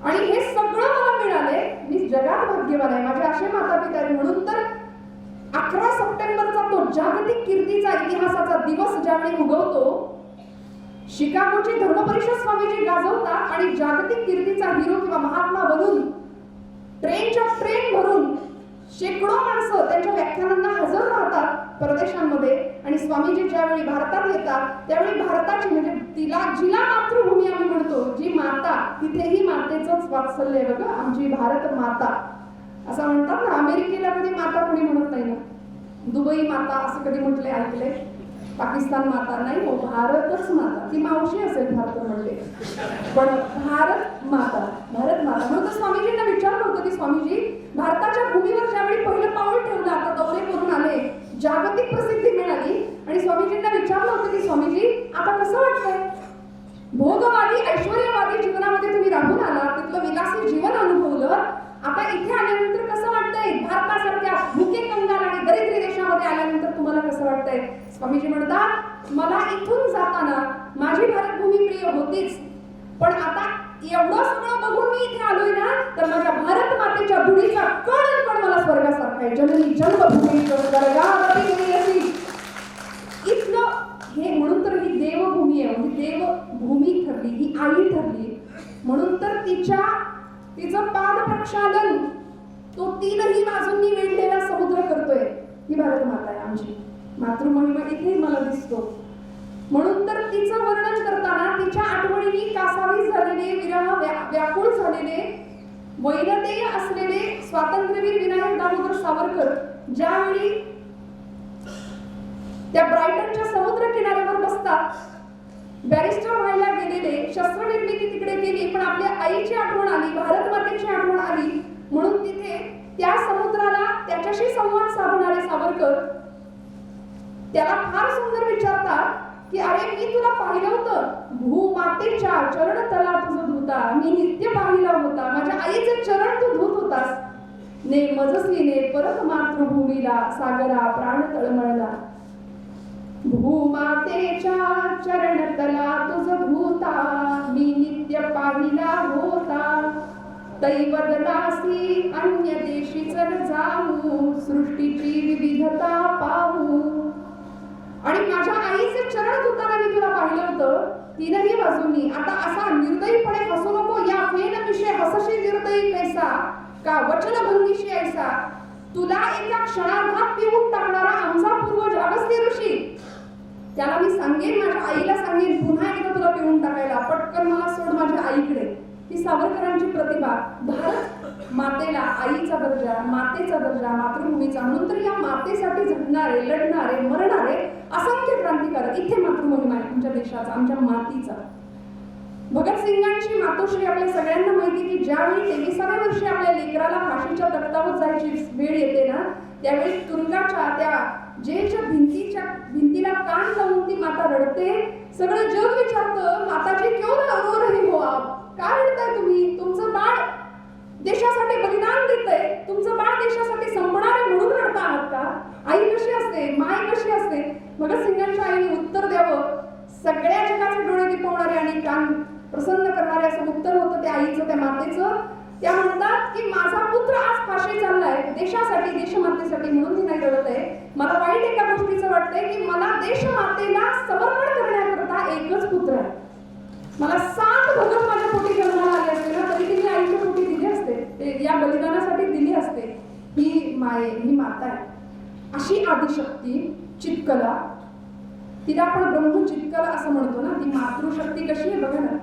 Speaker 4: आणि हे सगळं मला मिळालंय. मी जगात भाग्यवान आहे, माझे असे माता पिता आहेत. म्हणून तर 11 सप्टेंबरचा तो जागतिक कीर्तीचा इतिहासाचा दिवस ज्यावेळी उगवतो, शिकागोची धर्मपरिषद स्वामीजी गाजवतात आणि जागतिक कीर्तीचा हिरो किंवा महात्मा बनून ट्रेनच्या ट्रेन भरून शेकडो माणसं त्यांच्या व्याख्यानांना हजर राहतात परदेशांमध्ये. आणि स्वामीजी ज्यावेळी भारतात येतात त्यावेळी भारताची, म्हणजे जिला मातृभूमी आम्ही म्हणतो, जी माता, तिथेही मातेचंच वात्सल्य आहे बघा, आमची भारत माता असं म्हणतात ना. अमेरिकेला कधी माता कोणी म्हणत नाही ना. दुबई माता असं कधी म्हटलंय, ऐकलंय? पाकिस्तान माता नाही हो, भारतच माता. ती मावशी असेल भारत म्हणले, पण भारत माता. म्हणून स्वामीजींना विचारलं होतं की स्वामीजी, भारताच्या भूमीवर ज्यावेळी पहिलं पाऊल ठेवलं, आता दौरे करून आले, जागतिक प्रसिद्धी मिळाली, आणि स्वामीजींना विचारलं होतं की स्वामीजी, आता कसं वाटतंय? भोगवादी ऐश्वर्यवादी जीवनामध्ये तुम्ही राहून आला, तिथलं विलासी जीवन अनुभवलं, आता इथे आल्यानंतर कसं वाटतंय? भारतासारख्या भुके, कंगाल आणि दरिद्री देशामध्ये आल्यानंतर तुम्हाला कसं वाटतंय? स्वामीजी म्हणतात, मला इथून जाताना माझी भारतभूमी प्रिय होतीच, पण आता एवढं सगळं बघून मी इथे आलोय ना, तर माझ्या भारत मातेच्या धुळीचा कण मला स्वर्गासारखा आहे. जननी जन्मभूमी इथलं हे, म्हणून तर ही देवभूमी आहे, ही देवभूमी ठरली, ही आई ठरली. म्हणून तर तिचं पाद प्रक्षालन तो 3ही बाजूंनी वेढलेला समुद्र करतोय. ही भारत माता आहे आमची. मातृमहिमा इथे मला दिसतो. म्हणून तर तिचं वर्णन करताना तिच्या आठवणींनी कासावीस झालेले, विरह व्याकुळ झालेले, वैनतेय असलेले स्वातंत्र्यवीर विनायक दामोदर सावरकर ज्यावेळी त्या ब्रायटनच्या समुद्र किनाऱ्यावर बसतात, बॅरिस्टर व्हायला गेलेले, शस्त्रनिर्मिती तिकडे केली, पण आपल्या आईची आठवण आली, भारत मातेची आठवण आली, म्हणून तिथे त्या समुद्राला त्याच्याशी संवाद साधणारे सावरकर त्याला फार सुंदर विचारतात की अरे, मी तुला पाहिलं होतं, भूमातेच्या चरण तला तुझं धुता, मी नित्य पाहिला होता, माझ्या आईचे चरण तू धुत होतास, ने मजसीने परत मातृभूमीला सागरा प्राण तळमळला. भूमातेच्या चरणतला तुझ धुता, मी नित्य पाहिला होता, दैवददासी अन्य देशी चल जाऊ, सृष्टीची विविधता पाहू. आणि माझ्या आईचे चरण धुताना मी तुला पाहिलं होतं 3ही बाजूंनी. आता असा निर्दयीपणे हसू नको, या फेन विषय हसशी निर्दयी कैसा, का वचनभंगीशी ऐसा, तुला एका क्षणार्धात पिऊन टाकणारा आमचा पूर्वज अगस्त्य ऋषी, त्याला मी सांगेन, माझ्या आईला सांगेन पुन्हा एकदा तुला पिऊन टाकायला, पटकन मला सोड माझ्या आईकडे. ही सावरकरांची प्रतिभा. भारत मातेला आईचा दर्जा, मातेचा दर्जा, मातृभूमीचा. म्हणून तर या मातेसाठी झटणारे, लढणारे, मरणारे असंख्य क्रांतिकारक. इथे मातृमहिमा आहे आमच्या देशाचा, आमच्या मातीचा. भगतसिंगांची मातोश्री आपल्या सगळ्यांना माहिती की ज्यावेळी 23व्या वर्षी आपल्या लेकराला फाशीच्या तख्तावर जायची वेळ येते ना, त्यावेळी तुरुंगाच्या त्या जेलच्या भिंतीला कान लावून ती माता रडते. सगळं जग विचारतं, माताजी क्यों रो रही हो आप, का रडताय तुम्ही? तुमचं बाळ देशासाठी बलिदान देतंय, तुमचं बाळ देशासाठी संपणार आहे म्हणून रडता आहात का? आई कशी असते, माय कशी असते? भगतसिंगांच्या आईने उत्तर द्यावं, सगळ्या जगाचे डोळे दिपवणारे आणि कान प्रसन्न करणारे असं उत्तर होतं त्या आईचं, त्या मातेचं. त्या म्हणतात की माझा पुत्र आज फाशी चाललाय देशासाठी, देशमातेसाठी, म्हणून ती नाही रडत आहे. मला वाईट एका गोष्टीचं वाटतंय की मला देशमातेला समर्पण करण्याकरता एकच पुत्र आहे. मला 7 भगत माझ्या पोटी जन्माला आले असते ना, तरी तिने आईच्या पोटी दिले असते. या बलिदानासाठी ही माता आहे. अशी आदिशक्ती चित्कला, तिला आपण ब्रह्मचित्कला असं म्हणतो ना. ती मातृशक्ती कशी आहे बघा ना.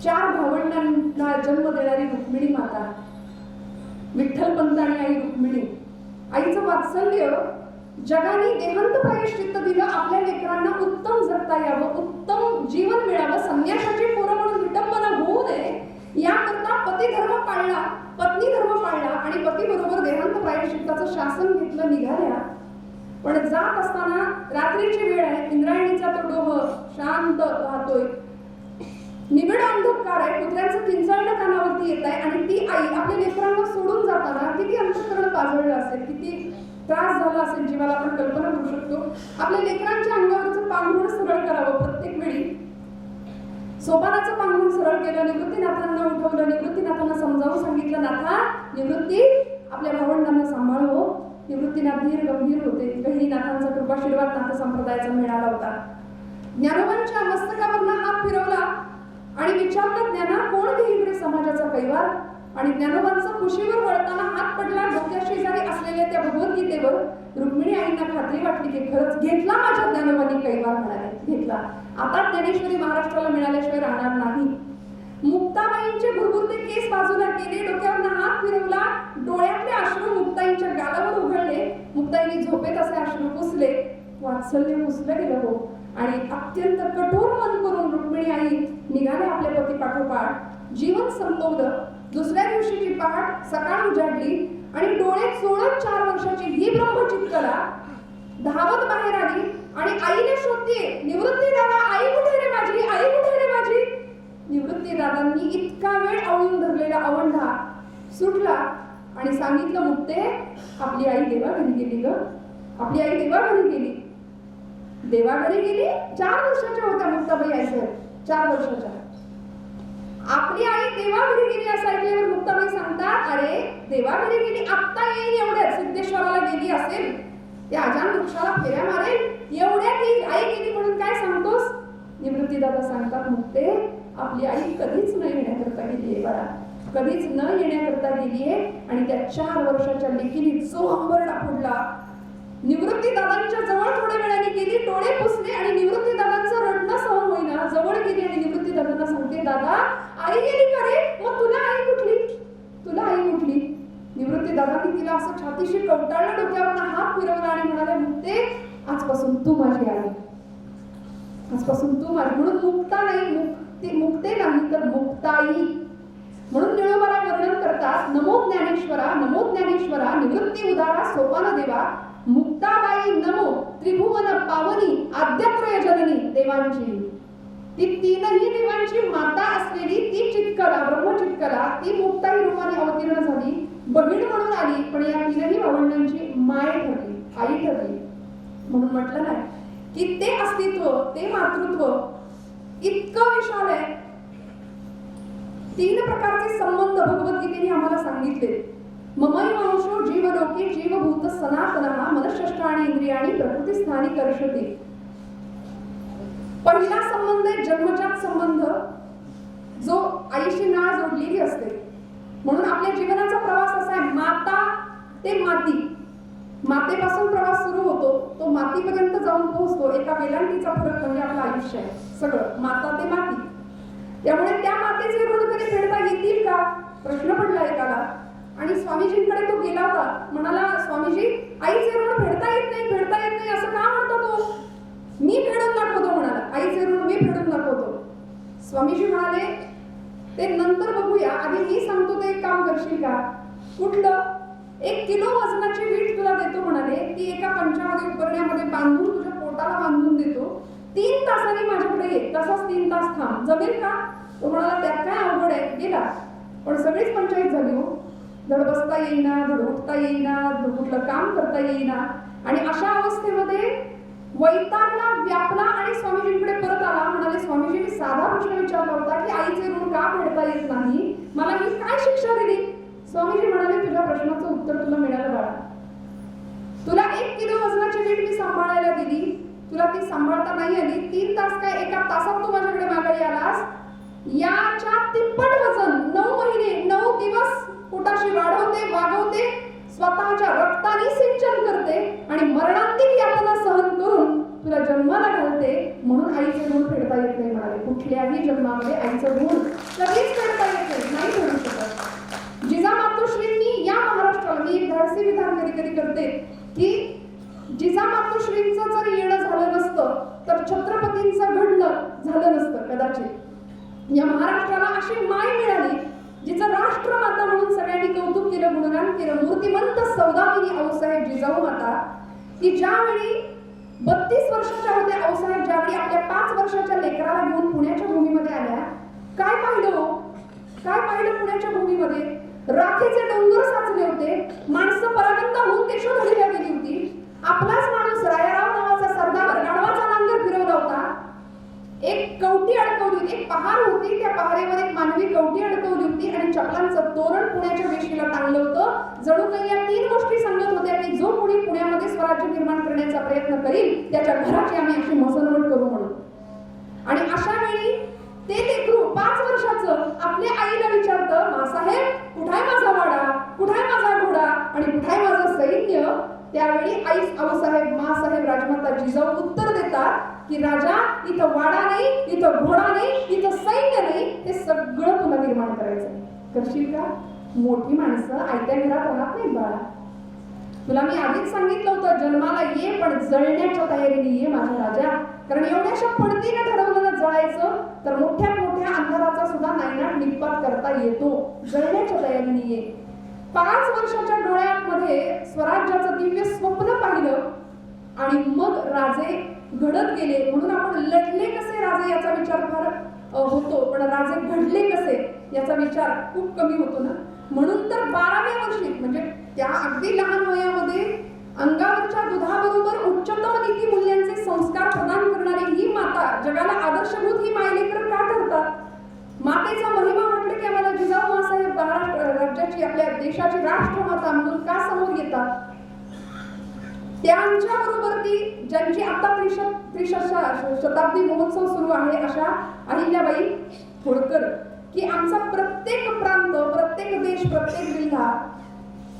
Speaker 4: 4 भावंडांना जन्म देणारी रुक्मिणी माता, विठ्ठलपंत आणि आई रुक्मिणी. आईचं वात्सल्य जगाने देहांत प्रायश्चित्त दिलं. आपल्या लेकरांना उत्तम जगता यावं, उत्तम जीवन मिळावं, संन्यासाची पोरं म्हणून विटंबना होऊ नये याकरता पती धर्म पाळला, पत्नी धर्म पाळला आणि पती बरोबर देहांत प्रायश्चित्ताचं शासन घेतलं. निघाल्या. पण जात असताना रात्रीची वेळ आहे, इंद्रायणीचा तो डोह शांत वाहतोय, निबिड अंधकार आहे, कुत्र्यांचं किंचाळणं कानावरती येत आहे आणि ती आई आपल्या लेकरांना सोडून जाताना किती अंतःकरण पाजळलं असेल, किती त्रास झाला असेल जीवाला आपण कल्पना करू शकतो. आपल्या लेकरांच्या अंगावरचं पांघरुण सरळ करावं. प्रत्येक वेळी सोपानाचं पांघरुण सरळ केलं, निवृत्तीनाथांना उठवलं, निवृत्तीनाथांना समजावून सांगितलं, नाथा निवृत्ती आपल्या भावंडांना सांभाळो. निवृत्तीनाथ धीर गंभीर होते. गहिनीनाथांचा कृपाशीर्वाद नाथ संप्रदायाचा मिळाला होता. ज्ञानोबांच्या मस्तकावरनं हात फिरवला आणि विचारलं, ज्ञाना कोण घेईकडे समाजाचा कैवार. आणि ज्ञानोबांचा कुशीवर वळताना हात पडला डोक्या शेजारी असलेल्या त्या भगवद्गीतेवर. रुक्मिणी आईंना खात्री वाटली की खरंच घेतला माझ्या ज्ञानोबांनी कैवार, म्हणाले घेतला. आता ज्ञानेश्वरी महाराष्ट्राला मिळाल्याशिवाय राहणार नाही. मुक्ताबाईंचे भुरभुरते केस बाजूला केले, डोक्यावरनं हात फिरवला, डोळ्यातले अश्रू मुक्ताईंच्या गालावर उघडले. मुक्ताईंनी झोपेत असे अश्रू पुसले, वात्सल्य पुसलं गेलं हो. आणि अत्यंत कठोर मन करून रुक्मिणी आई निघाल्या आपल्या पती पाठोपाठ. जीवन संपवलं. दुसऱ्या दिवशीची पहाट सकाळ उजाडली आणि डोळे चोळत 4 वर्षाची ही ब्रह्मचित्कला धावत बाहेर आली आणि आईने शोधते, निवृत्ती दादा आई कुठे रे माझी, आई कुठे रे माझी. निवृत्ती दादांनी इतका वेळ आवळून धरलेला आवंढा सुटला आणि सांगितलं, मुक्ते आपली आई देवाघरी गेली ग, आपली आई देवाघरी गेली. देवाघरी गेली. 4 वर्षाच्या होत्या मुक्ताबाई आईसाहेब, 4 वर्षाच्या. आपली आई देवाघरी गेली असं ऐकल्यावर मुक्ताबाई सांगतात, अरे देवाघरी गेली, आत्ता येईल एवढ्यात, सिद्धेश्वराला गेली असेल, त्या अजान वृक्षाला फेऱ्या मारेल एवढ्यात येईल, आई गेली म्हणून काय सांगतोस. निवृत्ती दादा सांगतात, मुक्ते आपली आई कधीच न येण्याकरता गेली आहे बाळा, कधीच न येण्याकरता गेली आहे. आणि त्या 4 वर्षाच्या लेकीने जो अंबरडा फोडला. निवृत्ती दादांच्या जवळ थोड्या वेळाने गेली, डोळे पुसले आणि निवृत्ती दादांचं रडणं सहन होईना, जवळ गेली आणि निवृत्ती दादांना सांगते, दादा आई गेली का रे, मग तुला आई कुठली, तुला आई कुठली. निवृत्ती दादांनी तिला असं छातीशी कवटाळलं, डोक्यावर हात फिरवला आणि म्हणाले, मुक्ते आजपासून तू माझी आई, आजपासून तू माझी. म्हणून मुक्ता नाही, मुक्ते नाही तर मुक्ताई म्हणून निळोबाला वर्णन करतात. नमो ज्ञानेश्वरा, नमो ज्ञानेश्वरा, निवृत्ती उदारा सोपान देवा, मुक्ताबाई नमो त्रिभुवन पावनी आद्यत्रय जननी देवांची. ती 3ही देवांची माता असलेली ती चित्कला, ब्रह्मचित्कला, ती मुक्ताई रूपाने अवतीर्ण झाली, बहीण म्हणून आली, पण या 3ही भावंडांची माय ठरली, आई ठरली. म्हणून म्हटलं नाही की ते अस्तित्व, ते मातृत्व इतकं विशाल आहे. 3 प्रकारचे संबंध भगवद्गीतेने आम्हाला सांगितले. ममैवांशो जीवलोके जीवभूत सनातनः मनःषष्ठाणि इंद्रियाणि प्रकृतिस्थानी कर्षति. पहिला संबंध आहे जन्मजात संबंध, जो आईशी नाळ जोडलेली असते. म्हणून आपल्या जीवनाचा प्रवास असा आहे, माता ते माती. मातेपासून प्रवास सुरू होतो, तो मातीपर्यंत जाऊन पोहोचतो. एका वेलांटीचा फरक म्हणजे आपलं आयुष्य आहे सगळं, माता ते माती. त्यामुळे त्या मातेचे ऋण कधी फेडता येतील का प्रश्न पडला एकाला. आणि स्वामीजींकडे तो गेला होता, म्हणाला, स्वामीजी आईचे ऋण फेडता येत नाही, फेडता येत नाही असं का म्हणतो तो. मी फेडून दाखवतो म्हणाला, आईचे ऋण मी फेडून दाखवतो. स्वामीजी म्हणाले, ते नंतर बघूया, आधी मी सांगतो ते एक काम करशील का. कुठलं. 1 किलो वजनाची वीट तुला देतो म्हणाले, ती एका पंचामध्ये उपरण्यामध्ये बांधून तुझ्या पोटाला बांधून देतो, 3 तासांनी माझ्याकडे ये, तसाच 3 तास थांब, जमेल का. तो म्हणाला, त्यात काय अवघड आहे. गेला. पण सगळीच पंचायत झाली हो. धड बसता येईना, धड उठता येईना, कुठलं काम करता येईना. आणि अशा अवस्थेमध्ये वैतागला, व्यापला आणि स्वामीजींकडे परत आला. म्हणाले, स्वामीजी मी साधा प्रश्न विचारला होता की आईचे ऋण का फेडता येत नाही, मला ही काय शिक्षा दिली. स्वामीजी म्हणाले, तुझ्या प्रश्नाचं उत्तर तुला मिळालं बाळा. तुला 1 किलो वजनाची वीट मी सांभाळायला दिली, तुला ती सांभाळता नाही आली. 3 तास काय, एका तासात तू माझ्याकडे मागायला आलास. याच्या तिप्पट वजन 9 महिने 9 दिवस पोटाशी वाढवते, वागवते, स्वतःच्या रक्ताने सिंचन करते आणि मरणांतिक यातना सहन करून तुला जन्माला घालते, म्हणून आईचे ऋण फेडता येत नाही म्हणाले. कुठल्याही जन्मामध्ये आईचं ऋण कधीच फेडता येत नाही फेडू शकत. जिजामातोश्रींनी या महाराष्ट्राला, मी एक धाडसी विधान कधी कधी करते की जिजामातोश्रींचं जर येणं झालं नसतं तर छत्रपतींचं घडणं झालं नसतं कदाचित. या महाराष्ट्राला अशी माय मिळाली जिचं राष्ट्रमाता म्हणून सगळ्यांनी कौतुक केलं, गुणगान केलं. मूर्तिमंत सौदामिनी आऊसाहेब जिजाऊ माता, की ज्यावेळी 32 वर्षाच्या होत्या आऊसाहेब, ज्यावेळी आपल्या 5 वर्षाच्या लेकराला घेऊन पुण्याच्या भूमीमध्ये आल्या, काय पाहिलं पुण्याच्या भूमीमध्ये? राखेचे डोंगर साचले होते, माणसं परागंदा होऊन देशोधडीला गेली होती. आपलाच माणूस रायाराव नावाचा सरदार गाढवाचा नांगर फिरवला होता. एक कवटी अडकवली होती, एक पहार होती, त्या पहारेवर एक मानवी कवटी अडकवली होती आणि चपलांचं तोरण पुण्याच्या वेशीला टांगलं होतं. जणू काही या 3 गोष्टी सांगत होत्या की जो कोणी पुण्यामध्ये स्वराज्य निर्माण करण्याचा प्रयत्न करील त्याच्या घराची आम्ही अशी मसणवट करू म्हणून. आणि अशा वेळी ते लेकरू 5 वर्षाचं आपल्या आईला विचारतं, मासाहेब कुठाय माझा वाडा, कुठाय माझा घोडा आणि कुठाय माझं सैन्य? त्यावेळी आई आऊसाहेब, मासाहेब, राजमाता जिजाऊ उत्तर देतात की राजा, इथं वाडा नाही, इथं घोडा नाही, इथं सैन्य नाही, ते सगळं तुला निर्माण करायचं. करशील का? मोठी माणसं आयत्या घरात राहत नाहीत बाळा. तुला मी आधीच सांगितलं होतं, जन्माला ये पण जळण्याच्या तयारीने ये माझ्या राजा. कारण एवढ्याशा पडतीने ठरवलं ना जळायचं तर मोठ्या अंधाराचा सुद्धा नायनाट निपात करता येतो. जळण्याच्या तयारीने ये. 5 वर्षाच्या डोळ्यांमध्ये स्वराज्याचं दिव्य स्वप्न पाहिलं आणि मग राजे घडत गेले. म्हणून आपण लढले कसे राजे याचा विचार फार होतो, पण राजे घडले कसे याचा विचार खूप कमी होतो ना. म्हणून तर 12व्या वर्षी, म्हणजे त्या अगदी लहान वयामध्ये अंगावरच्या दुधाबरोबर उच्चतम नीती मूल्यांचे संस्कार प्रदान करणारी ही माता, जगाला आदर्शभूत ही मायलेकर का ठरतात? मातेचा महिमा म्हटलं की आम्हाला जिजाऊ मासाहेब महाराष्ट्र राज्याची, आपल्या देशाची राष्ट्रमाता म्हणून का समोर येतात? त्यांच्या बरोबर ती ज्यांची आता 63 शताब्दी महोत्सव सुरू आहे अशा अहिल्याबाई होळकर, की आमचा प्रत्येक प्रांत, प्रत्येक देश, प्रत्येक जिल्हा,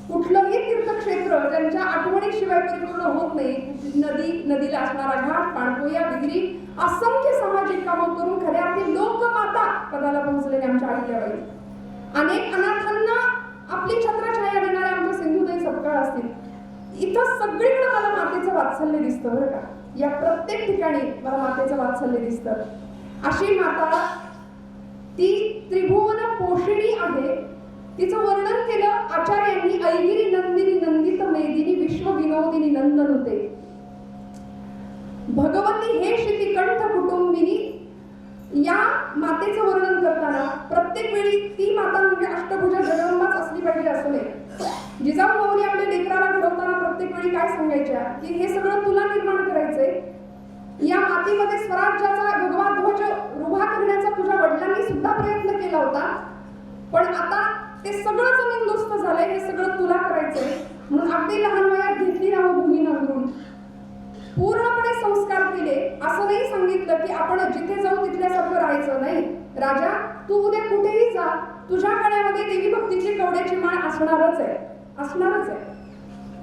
Speaker 4: कुठलंही तीर्थक्षेत्र ज्यांच्या आठवणीशिवाय परिपूर्ण होत नाही. नदीला असणारा घाट, पाणपोया, विहिरी, असंख्य सामाजिक कामं करून खऱ्या अर्थी लोकमाता पदाला पोहोचलेल्या आमच्या अहिल्याबाई. अनेक अनाथांना आपली छत्रछाया देणाऱ्या आमच्या सिंधुताई सपकाळ असतील. इथं सगळीकडे मला मातेचं वात्सल्य दिसतं बरं का. या प्रत्येक ठिकाणी मला मातेचं वात्सल्य दिसतं. अशी माता ती त्रिभुवन पोषिणी आहे. तिचं वर्णन केलं आचार्यांनी, ऐगिरी नंदिनी नंदित मेदिनी विश्व विनोदिनी नंदनुते. भगवती हे शितिकंठ कुटुंबिनी. या मातेचं वर्णन करताना प्रत्येक वेळी ती माता म्हणजे अष्टभुजा जगदंबाच असली पाहिजे असं नाही. जिजाऊ माऊली आपल्या लेकराला घडवताना प्रत्येक वेळी काय सांगायच्या की हे सगळं तुला निर्माण करायचंय. या मातीमध्ये स्वराज्याचा भगवा ध्वज उभा करण्याचा तुझ्या वडिलांनी सुद्धा प्रयत्न केला होता, पण आता ते सगळं जमीनदोस्त झालंय, हे सगळं तुला करायचंय. म्हणून अगदी लहान वयात घेतली ना भूमी नांगरून पूर्णपणे संस्कार केले. असं नाही सांगितलं की आपण जिथे जाऊ तिथल्यासारखं राहायचं नाही. राजा, तू उद्या कुठेही जा, तुझ्या गळ्यामध्ये देवी भक्तीची कवड्याची माळ असणारच आहे.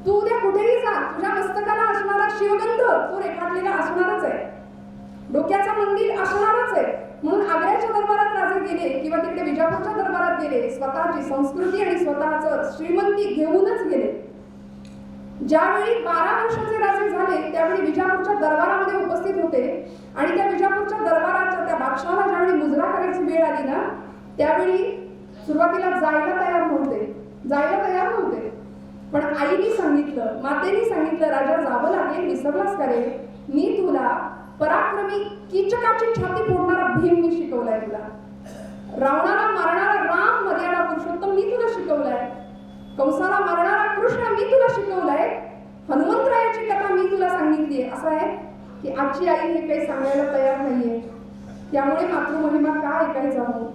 Speaker 4: तू उद्या कुठेही जा, तुझ्या मस्तकाला असणारा शिवगंध तो रेखाटलेला असणारच आहे. डोक्याचा मंदिर असणारच आहे. म्हणून आग्र्याच्या दरबारात राजे गेले किंवा तिकडे विजापूरच्या दरबारात गेले, स्वतःची संस्कृती आणि स्वतःचं श्रीमंती घेऊनच गेले. ज्यावेळी 12 वर्षाचे राजे झाले त्यावेळी विजापूरच्या दरबारामध्ये उपस्थित होते आणि त्या विजापूरच्या दरबाराच्या त्या बादशाहाला ज्यावेळी मुजरा करायची वेळ आली ना, त्यावेळी सुरुवातीला जायला तयार नव्हते. पण आईने सांगितलं, मातेने सांगितलं, राजा जावं लागेल, विसरलास का रे? मी तुला पराक्रमी कीचकाची छाती फोडणारा भीम मी शिकवलाय, तुला रावणाला मारणारा राम मर्यादा पुरुषोत्तम मी तुला शिकवलाय, कंसाला मारणारा कृष्ण मी तुला शिकवलाय, हनुमंतरायाची कथा मी तुला सांगितली. असं आहे की आजची आई हे काही सांगायला तयार नाहीये. त्यामुळे मातृमहिमा का ऐकायचा हो?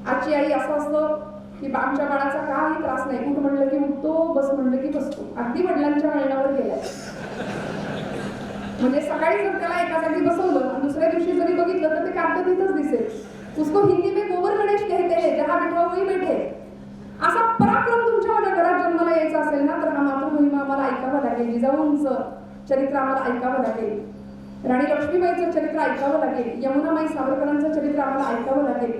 Speaker 4: आजची आई असं असतं की आमच्या बाळाचा काही त्रास नाही, कुठं म्हणलं की उठतो, बस म्हणलं की बसतो, अगदी वडिलांच्या वळणावर गेलाय. म्हणजे सकाळी जर त्याला एका जागी बसवलं आणि दुसऱ्या दिवशी जरी बघितलं तर ते कागद तिथंच दिसेल. उसको हिंदी में गोबर गणेश कहते हैं, जहां बैठा वही बैठे. असा पराक्रम तुमच्या माझ्या कराड जन्माला यायचं असेल ना, तर हा मातृमहिमा आम्हाला ऐकावा लागेल, जिजाऊंचं चरित्र आम्हाला ऐकावं लागेल, राणी लक्ष्मीबाईचं चरित्र ऐकावं लागेल, यमुनाबाई सावरकरांचं चरित्र आम्हाला ऐकावं लागेल.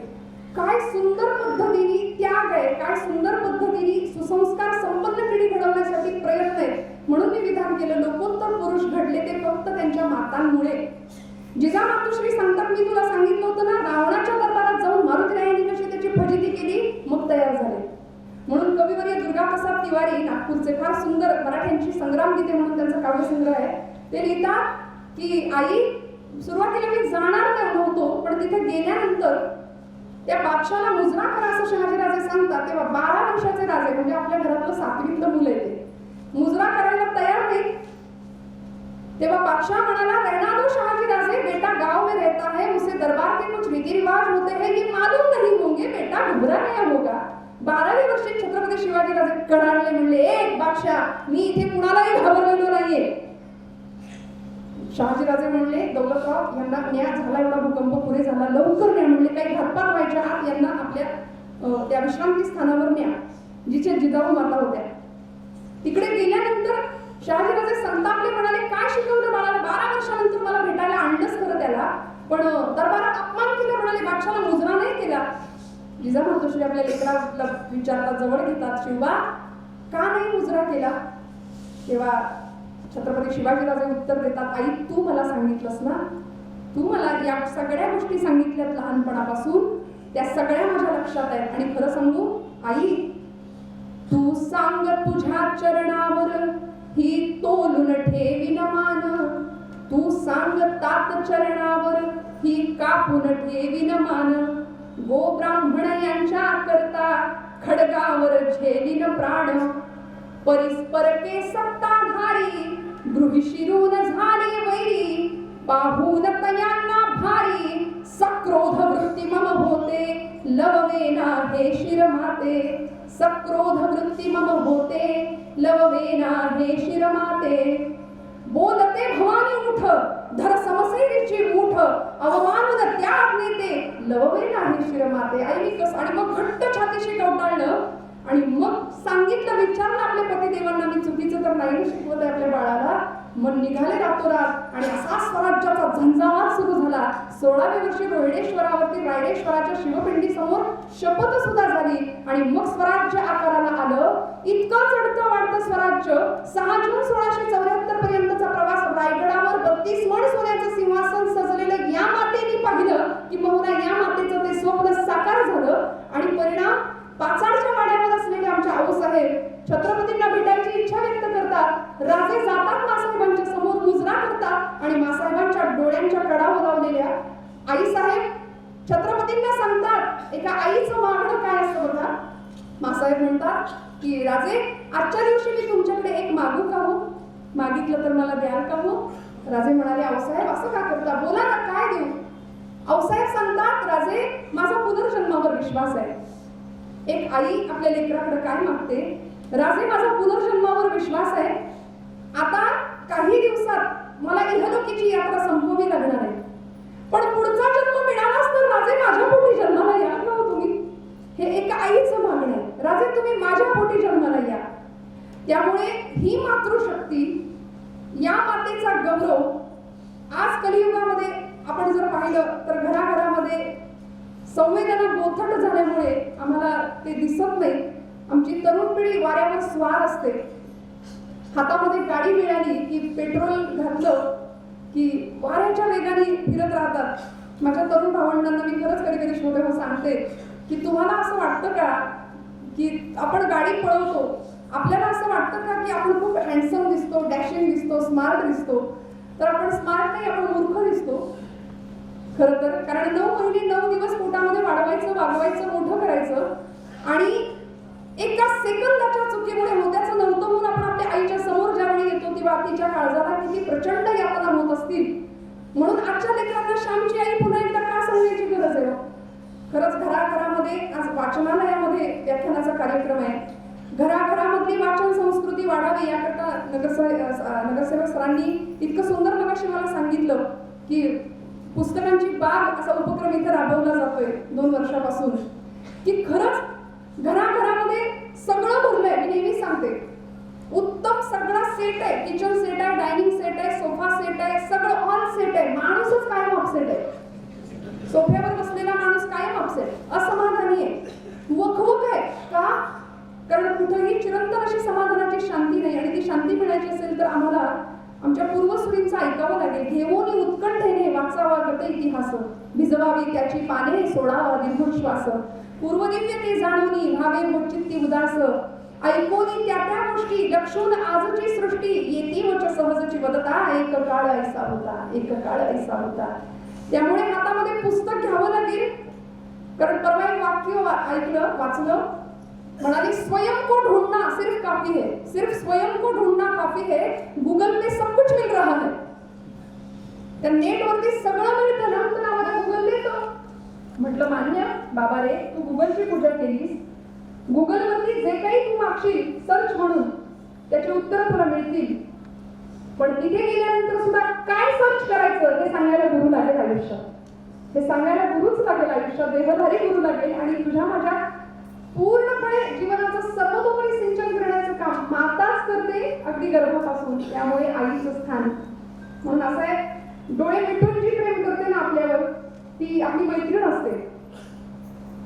Speaker 4: काय सुंदर पद्धतीने त्याग आहे, काय सुंदर पद्धतीने सुसंस्कार संपन्न पिढी घडवण्यासाठी प्रयत्न आहेत. म्हणून मी विधान केलं, लोकोत्तर पुरुष घडले ते फक्त त्यांच्या मातांमुळे. जिजा मातोश्री सांगतात, मी तुला सांगितलं होतं ना, रावणाच्या दरबारात जाऊन मारुतीरायांनी कशी त्याची फजिती केली, मग तयार झाले. म्हणून कविवर्य दुर्गाप्रसाद तिवारी नागपूरचे फार सुंदर मराठ्यांची संग्राम गीते म्हणून त्यांचा काव्यसंग्रह आहे, ते लिहितात की आई, सुरुवातीला मी जाणार नव्हतो, पण तिथे गेल्यानंतर त्या बादशाला मुजरा करा असं शहाजीराजे सांगतात. तेव्हा 12 वर्षाचे राजे, म्हणजे आपल्या घरातलं 7वीतलं मुलं येते, मुजरा करायला तयार नाही. तेव्हा बादशाह म्हणाला, रहना दो शहाजीराजे, बेटा गांव में रहता है, उसे दरबार के कुछ रीति रिवाज होते हैं, ये मालूम नहीं होंगे, बेटा घबरा नहीं होगा. 12व्या वर्षी छत्रपती शिवाजीराजे कडाडले, म्हणले, एक बादशाह, मी इथे कुणालाही घाबरलेलो नाहीये. शहाजीराजे म्हणले, दौलतराव यांना न्याय झाला, एवढा भूकंप पुरे झाला, लवकर न्या म्हणले, काही घातपात व्हायच्या आत यांना आपल्या त्या विश्रांती स्थानावर न्या जिथे जिजाऊ माता होत्या. तिकडे गेल्यानंतर शहाजीराजे संतापले, म्हणाले, काय शिकवलं बाळाला, 12 वर्षानंतर मला भेटायला आणलंच खरं त्याला, पण दरबारात अपमान केला, म्हणाले, बादशाला मुजरा नाही केला. जिजा मातोश्री आपल्या लेकराला विचारतात, जवळ घेतात, शिवा का नाही मुजरा केला? तेव्हा छत्रपती शिवाजीराजे उत्तर देतात, आई, तू मला सांगितलंस ना, तू मला या सगळ्या गोष्टी सांगितल्यात लहानपणापासून, त्या सगळ्या माझ्या लक्षात आहेत. आणि खरं सांगू आई, तू सांग तुझ्या चरणावर ही तोलून ठेवीन मान, तू सांग तात चरणावर ही कापून ठेवीन मान, गो ब्राह्मण यांच्या करता खडगावर झेलीन प्राण, परिस्पर के सत्ताधारी गृही शिरून झाले वैरी, पाहून तयांना भारी, सक्रोध वृत्ती मम होते, लववेना हे शिरमाते, सक्रोध वृत्ती मम होते, लववेना हे शिरमाते. बोलते भवानी उठ, धर समसेरीची मूठ, अवमानून त्याग नेते, लववेना हे शिरमाते. आई, मी कस, आणि मग घट्ट छातीशी कवटाळलं आणि मग सांगितलं, विचारलं आपल्या पतिदेवांना, मी चुकीचं तर नाही शिकवत आहे आपल्या बाळाला. मग निघाले रातोरात आणि असा स्वराज्याचा झंझावात सुरू झाला. 16व्या वर्षी रोहिडेश्वरावरती रायडेश्वराच्या शिवपिंडी समोर शपथ सुद्धा झाली आणि मग स्वराज्य आकाराला आलं. इतकं चढतं वाढतं स्वराज्य. 6 जून 1674 पर्यंतचा प्रवास रायगडावर 32 मण सोन्याचं सिंहासन सजलेलं या मातेने पाहिलं की बहुधा या मातेचं ते स्वप्न साकार झालं. आणि परिणाम, पाचाडच्या वाड्यावर असलेले आमच्या आऊसाहेब छत्रपतींना भेटायची इच्छा व्यक्त करतात. राजे जातात मासाहेबांच्या समोर, मुजरा करतात आणि मासाहेबांच्या डोळ्यांच्या कडा ओलावलेल्या आईसाहेब छत्रपतींना सांगतात, एका आईचं मागणं काय असतं बघा. मासाहेब म्हणतात की राजे, आजच्या दिवशी मी तुमच्याकडे एक मागू का हो, मागितलं तर मला द्याल का हो? राजे म्हणाले, आऊसाहेब असं का करता, बोला ना, काय देऊ? आऊसाहेब सांगतात, राजे, माझा पुनर्जन्मावर विश्वास आहे. एक आई आपल्या लेकराकडे काय मागते? राजे, माझा पुनर्जन्मावर विश्वास आहे. आता काही दिवसात मला इहलोकीची यात्रा संपवावी लागणार आहे, पण पुढचा जन्म मिळालाच तर राजे माझ्या पोटी जन्माला या का हो तुम्ही? हे एका आईचं मागणं आहे. राजे, तुम्ही माझ्या पोटी जन्माला या. त्यामुळे ही मातृशक्ती, या मातेचा गौरव आज कलियुगामध्ये आपण जर पाहिलं तर घराघरामध्ये संवेदना बोथट झाल्यामुळे आम्हाला ते दिसत नाही. आमची तरुण पिढी वाऱ्यावर स्वार असते. हातामध्ये गाडी मिळाली की पेट्रोल घातलं की वाऱ्याच्या वेगाने फिरत राहतात. माझ्या तरुण भावंडांना मी खरंच कधी कधी श्रोते हो सांगते की तुम्हाला असं वाटतं का की आपण गाडी पळवतो, आपल्याला असं वाटतं का की आपण खूप हँडसम दिसतो, डॅशिंग दिसतो, स्मार्ट दिसतो? तर आपण स्मार्ट नाही, आपण मूर्ख दिसतो खरं तर. कारण 9 महिने 9 दिवस पोटामध्ये वाढवायचं, वागवायचं, मोठं करायचं आणि एका सेकंदाच्या चुकीमुळे होत्याचं नव्हतं म्हणून आपण आपल्या आईच्या समोर ज्यावेळी येतो तेव्हा तिच्या काळजाला किती प्रचंड यातना होत असतील. म्हणून आजच्या लेकरांना श्यामची आई पुन्हा एकदा का सांगण्याची गरज आहे? खरंच घराघरामध्ये आज वाचनालयामध्ये व्याख्यानाचा कार्यक्रम आहे. घराघरामधली वाचन संस्कृती वाढावी याकरता नगरसेवक सरांनी इतकं सुंदर मगाशी मला सांगितलं की पुस्तकांची बाग असा उपक्रम इथे राबवला जातोय 2 वर्षापासून. की खरंच घराघरामध्ये सगळं भरलंय. मी नेहमी सांगते, उत्तम सगळा सेट आहे. किचन सेट आहे, डायनिंग सेट आहे, सोफा सेट आहे, सगळं ऑन सेट आहे. माणूसच कायम अपसेट आहे. सोफ्यावर बसलेला माणूस कायम अपसेट, असमाधानी आहे, वखवक आहे. का? कारण कुठेही चिरंतन अशी समाधानाची शांती नाही. आणि ती शांती मिळायची असेल तर आम्हाला आमच्या पूर्वसुरींचं ऐकावं लागेल. घेऊन उत्कंठेने वाचावा गत इतिहास, भिजवावी त्याची पाने, सोडावा दीर्घोश्वास, पूर्वदिव्य ते जाणूनी व्हावे मोचित्ती उदास, ऐकोनी त्या त्या गोष्टी लक्षून आजची सृष्टी, येती वच सहजची वदता, एक काळ ऐसा होता, एक काळ ऐसा होता. त्यामुळे हातामध्ये पुस्तक घ्यावं लागेल. कारण परवा एक वाक्य ऐकलं, वाचलं, म्हणाली स्वयं को ढूंढना सिर्फ काफी है, सिर्फ स्वयं को ढूंढना काफी है, गूगल पे सब कुछ मिल रहा है. त्या नेटवरती सगळं मिळतं ना, तर आम्हाला गूगल देतो. म्हटलं मान्य बाबा रे, तू गूगलची पूजा केलीस, गूगलवरती जे काही तू मागशील सर्च म्हणून त्याची उत्तरं तुला मिळतील. पण तिथे गेल्यानंतर सुद्धा काय सर्च करायचं हे सांगायला गुरु लागेल आयुष्यात. हे सांगायला गुरुच लागेल आयुष्यात, देहधारी गुरु लागेल. आणि तुझ्या माझ्या पूर्णपणे जीवनाचं सर्वतोपरी सिंचन करण्याचं काम माताच करते, अगदी गर्भापासून. त्यामुळे आईचं स्थान म्हणून असं आहे, डोळे मिटून जी प्रेम करते ना आपल्यावर, ती आपली मैत्रीण असते.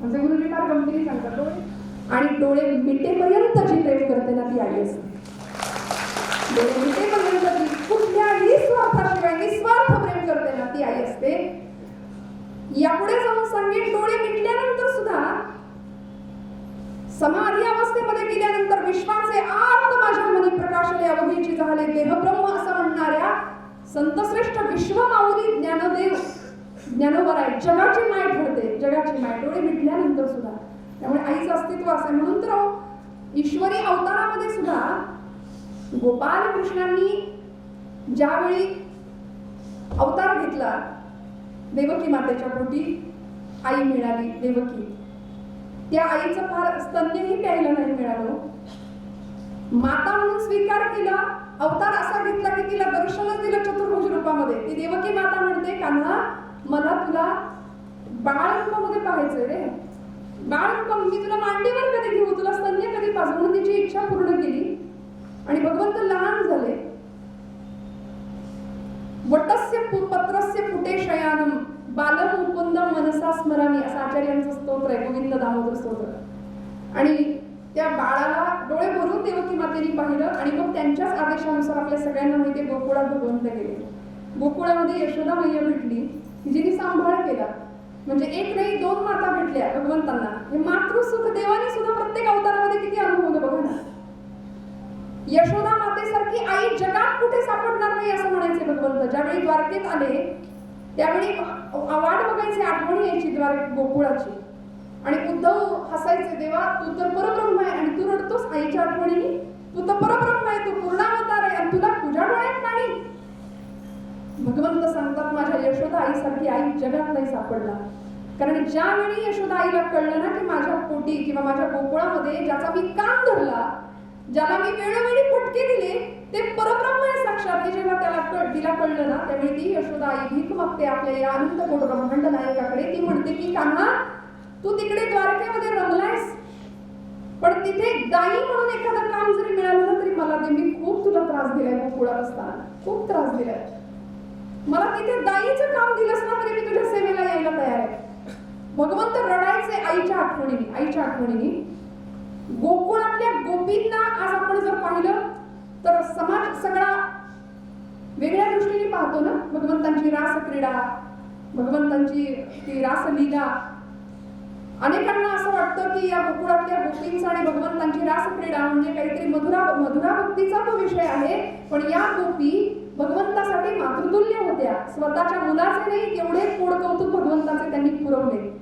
Speaker 4: म्हणजे गुरुजी फार गमतीने सांगतात, डोळे आणि डोळे मिटेपर्यंत जी प्रेम करते ना ती आई असते. डोळे मिटेपर्यंत जी कुठल्याही स्वार्थाशिवाय निस्वार्थ प्रेम करते ना ती आई असते. यापुढे जाऊन सांगेन, डोळे मिटल्यानंतर सुद्धा समाधी अवस्थेमध्ये गेल्यानंतर विश्वाचे आर्त माझ्या मनी प्रकाशले, अवघीची झाले देह ब्रह्म असं म्हणणाऱ्या संतश्रेष्ठ विश्वमाऊली ज्ञानदेव ज्ञानोबा आहे. जगाची माय ठरते, जगाची माय डोळे मिटल्यानंतर सुद्धा. त्यामुळे आईचं अस्तित्व असं. म्हणून तर ईश्वरी अवतारामध्ये सुद्धा गोपाल कृष्णांनी ज्यावेळी अवतार घेतला, देवकी मातेच्या पोटी आई मिळाली देवकी. त्या आईचं फार स्तन्यही प्यायला नाही मिळालं. माता म्हणून स्वीकार केला, अवतार असा घेतला की तिला दर्शनच दिलं चतुर्भुज रूपामध्ये. ती देवकी माता म्हणते, कान्हा मला तुला बाळ रूपामध्ये पाहायचंय रे, बाळ रूप, मी तुला मांडीवर कधी घेऊ, तुला स्तन्य कधी पाजू. म्हणून तिची इच्छा पूर्ण केली आणि भगवंत लहान झाले. वटस्य पत्रस्य पुटे शयानम बालम मुकुंदम मनसा स्मरामी असं आचार्यांचं स्तोत्र आहे, गोविंद दामोदर स्तोत्र. आणि त्या बाळाला डोळे भरून देवकी मातेने पाहिलं. आणि मग त्यांच्याच आदेशानुसार आपल्या सगळ्यांना माहिती आहे गोकुळात भगवंत गेले. गोकुळामध्ये यशोदा मैया भेटली, जिने सांभाळ केला. म्हणजे एक नाही दोन माता भेटल्या भगवंतांना. हे मातृसुख देवाने सुद्धा प्रत्येक अवतारामध्ये किती अनुभवलं बघा ना. यशोदा मातेसारखी आई जगात कुठे सापडणार नाही असं म्हणायचे भगवंत. ज्यावेळी द्वारकेत आले त्यावेळी वाट बघायची, आठवणी यायची गोकुळाची. आणि उद्धव हसायचे, देवा तू तर परब्रह्म आहे आणि तू रडतोस आईच्या आठवणीने. तू तर परब्रह्म आहे, तू पूर्णावतार आहे आणि तुला तुझ्या डोळ्यात पाणी. भगवंत सांगतात, माझ्या यशोदा आईसारखी आई जगात नाही सापडणार. कारण ज्यावेळी यशोदा आईला कळलं ना की माझ्या पोटी किंवा माझ्या गोकुळामध्ये ज्याचा मी कान धरला, ज्याला मी वेळोवेळी फटके दिले, ते परब्रह्म आहे साक्षात. हे जेव्हा तिला कळलं ना, त्यावेळी ती यशोदा आई भीक मागते आपल्या या अनंत कोट ब्रह्मांड नायकाकडे. ती म्हणते की कान्हा तू तिकडे द्वारकेमध्ये रमलायस, पण तिथे दाई म्हणून एखादं काम जरी मिळालं ना तरी मला दे. मी खूप तुला त्रास दिलाय गोकुळात असताना, खूप त्रास दिलाय. मला तिथे दाईचं काम दिलंस ना तरी मी तुझ्या सेवेला यायला तयार आहे. भगवंत रडायचे आईच्या आठवणीने, आईच्या आठवणीने. गोकुळातल्या गोपींना आज आपण जर पाहिलं तर समाज सगळा वेगळ्या दृष्टीने पाहतो ना. भगवंतांची रासक्रीडा, भगवंतांची ती रासलीला. अनेकांना असं वाटतं की या गोकुळातल्या गोपींचा आणि भगवंतांची रासक्रीडा म्हणजे काहीतरी मधुरा भक्तीचा तो विषय आहे. पण या गोपी भगवंतासाठी मातृतुल्य होत्या. स्वतःच्या मुलाचे नाही तेवढे पोड कौतुक भगवंताचे त्यांनी पुरवले.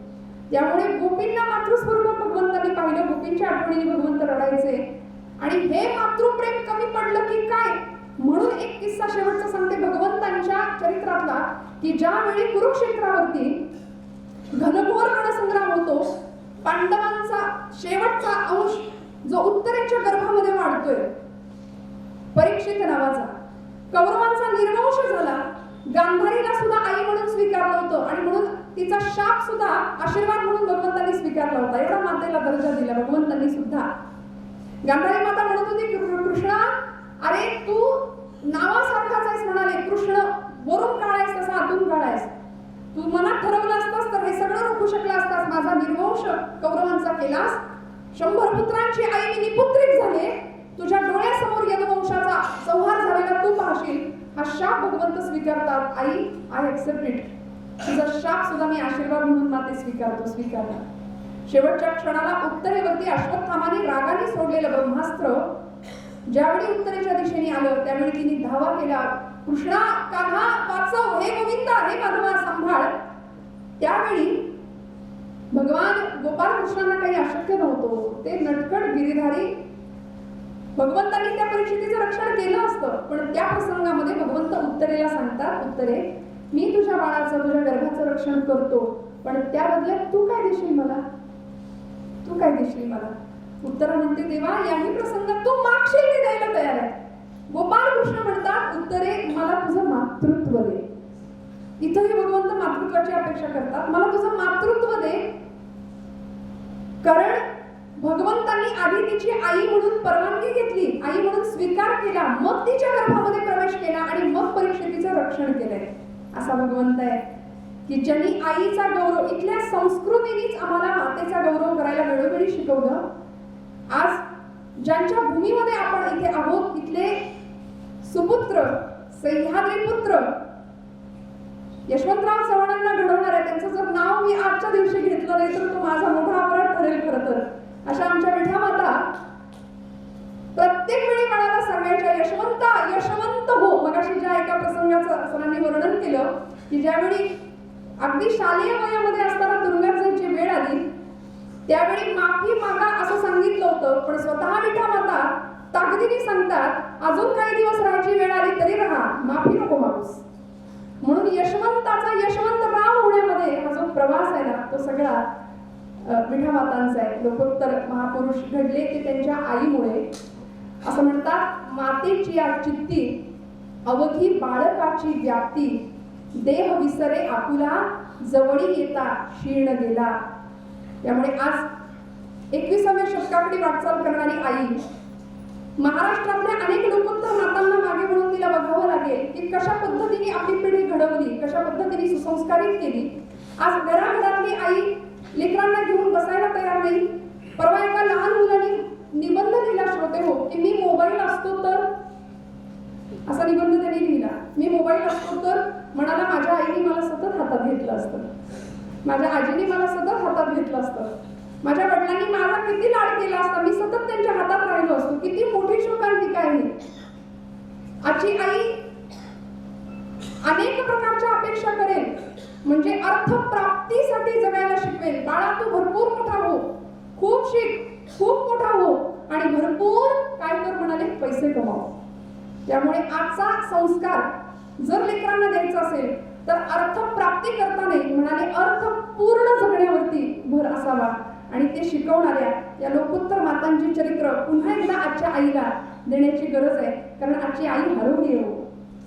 Speaker 4: त्यामुळे गोपींना मातृस्वरूपात भगवंतांनी पाहिलं. गोपींच्या आठवणीने भगवंत रडायचे. आणि हे मातृप्रेम कमी पडलं की काय, म्हणून एक किस्सा शेवटचा सांगते भगवंतांच्या चरित्रातला, की ज्यावेळी कुरुक्षेत्रावरती घनघोर रणसंग्राम होतो, पांडवांचा शेवटचा अंश जो उत्तरेच्या गर्भामध्ये वाढतोय, परीक्षित नावाचा, कौरवांचा निर्वंश झाला. गांधारीला सुद्धा आई म्हणून स्वीकारलं होतं आणि म्हणून तिचा शाप सुद्धा आशीर्वाद म्हणून भगवंतांनी स्वीकारला होता. एवढा मातेला दर्जा दिला भगवंतांनी सुद्धा. गांधारी माता म्हणत होती की कृष्णा, अरे तू नावासारखाच आहेस म्हणाले, कृष्ण वरून काळा आहेस तसा आतून काळा आहेस. तू मनात ठरवलं असतास तर हे सगळं रोखू शकला असतास. माझा निर्वंश कौरवांचा केलास, 100 पुत्रांची आई मी निपुत्रिक झाले, तुझ्या डोळ्यासमोर यदुवंशाचा संहार झालेला तू पाहशील. हा शाप भगवंत स्वीकारतात. आई, आय ऍक्सेप्ट इट. तुझा शाप सुद्धा मी आशीर्वाद म्हणून माते स्वीकारला. शेवटच्या क्षणाला उत्तरेवरती अश्वत्थामाने रागाने सोडलेलं ब्रह्मास्त्र ज्यावेळी उत्तरेच्या दिशेने आलं त्यावेळी तिने धावा केला. कृष्णा, कान्हा वाचव, हे गोविंदा, हे माधवा सांभाळ. त्यावेळी भगवान गोपाल कृष्णांना काही अशक्य नव्हतं. ते नटखट गिरीधारी भगवंतांनी त्या परिस्थितीचं रक्षण केलं असतं. पण त्या प्रसंगामध्ये भगवंत उत्तरेला सांगतात, उत्तरे, मी तुझ्या बाळाचं, तुझ्या गर्भाचं रक्षण करतो, पण त्या बदल्यात तू काय देशील मला? तू काय देशील मला? उत्तरा म्हणते, देवा, याही प्रसंगात तू मागशील ते द्यायला तयार आहे. गोपाल कृष्ण म्हणतात, उत्तरे, मला तुझं मातृत्व दे. इथंही भगवंत मातृत्वाची अपेक्षा करतात. मला तुझं मातृत्व दे, कारण भगवंतांनी आधी तिची आई म्हणून परवानगी घेतली, आई म्हणून स्वीकार केला, मग तिच्या गर्भामध्ये प्रवेश केला आणि मग परीक्षेचं रक्षण केलंय. असा भगवंत आहे की ज्यांनी आईचा गौरव, इथल्या संस्कृतीनेच आम्हाला मातेचा गौरव करायला वेळोवेळी शिकवलं. आज ज्यांच्या भूमीमध्ये आपण इथे आहोत, इथले सुपुत्र, सह्याद्री पुत्र यशवंतराव चव्हाणांना घडवणार आहे. त्यांचं जर नाव मी आजच्या दिवशी घेतलं नाही तर तो माझा मोठा अपराध ठरेल. खरं तर अशा आमच्या विठा माता प्रत्येक वेळी काळाला सांगायच्या, यशवंता, यशवंत हो. मगाशी ज्या एका प्रसंगाचं सरांनी वर्णन केलं की ज्यावेळी अगदी शालेय वयामध्ये असताना तुरुंगात जायची वेळ आली त्यावेळी माफी मागा असं सांगितलं होतं, पण स्वतः विठा माता ताकदीने सांगतात, अजून काही दिवस राहायची वेळ आली तरी राहा, माफी नको मागूस. म्हणून यशवंताचा यशवंतराव होण्यामध्ये हा जो प्रवास आहे ना, तो सगळा विठा मातांचा आहे. लोकोत्तर महापुरुष घडले ते त्यांच्या आईमुळे. असं म्हणतात, मातेची या चित्ती अवघी बाळकाची व्याप्ती, देह विसरे आपुला, जवळी येता क्षीण गेला. त्यामुळे आज 21व्या शतकाकडे वाटचाल करणारी आई, महाराष्ट्रातल्या अनेक लोकोत्तर मातांना मागे म्हणून तिला बघावं लागेल की कशा पद्धतीने आपली पिढी घडवली, कशा पद्धतीने सुसंस्कारित केली. आज घराघरातली आई लेकरांना घेऊन बसायला तयार नाही. परवा एका लहान मुलाने निबंध लिहिला, श्रोते हो, की मी मोबाईल असतो तर, असा निबंध त्यांनी लिहिला. मी मोबाईल असतो तर म्हणाला, माझ्या आईने मला सतत हातात घेतलं असतं, माझ्या आजीने मला सतत हातात घेतलं असतं, माझ्या वडिलांनी माझा किती लाड केला असता, मी सतत त्यांच्या हातात राहिलो असतो. किती मोठी शोकांतिका आहे. आजची आई अनेक प्रकारच्या अपेक्षा करेल, म्हणजे अर्थप्राप्तीसाठी जगायला शिकवेल. बाळा, तू भरपूर मोठा हो, खूप शिक, खूप मोठा हो आणि भरपूर काय कर म्हणाले, पैसे कमाव. त्यामुळे आजचा संस्कार जर लेकरांना द्यायचा असेल तर अर्थप्राप्ती करता नाही म्हणाले, अर्थपूर्ण जगण्यावरती भर असावा. आणि ते शिकवणाऱ्या या लोकोत्तर मातांची चरित्र पुन्हा एकदा आजच्या आईला देण्याची गरज आहे. कारण आजची आई हरवली हो.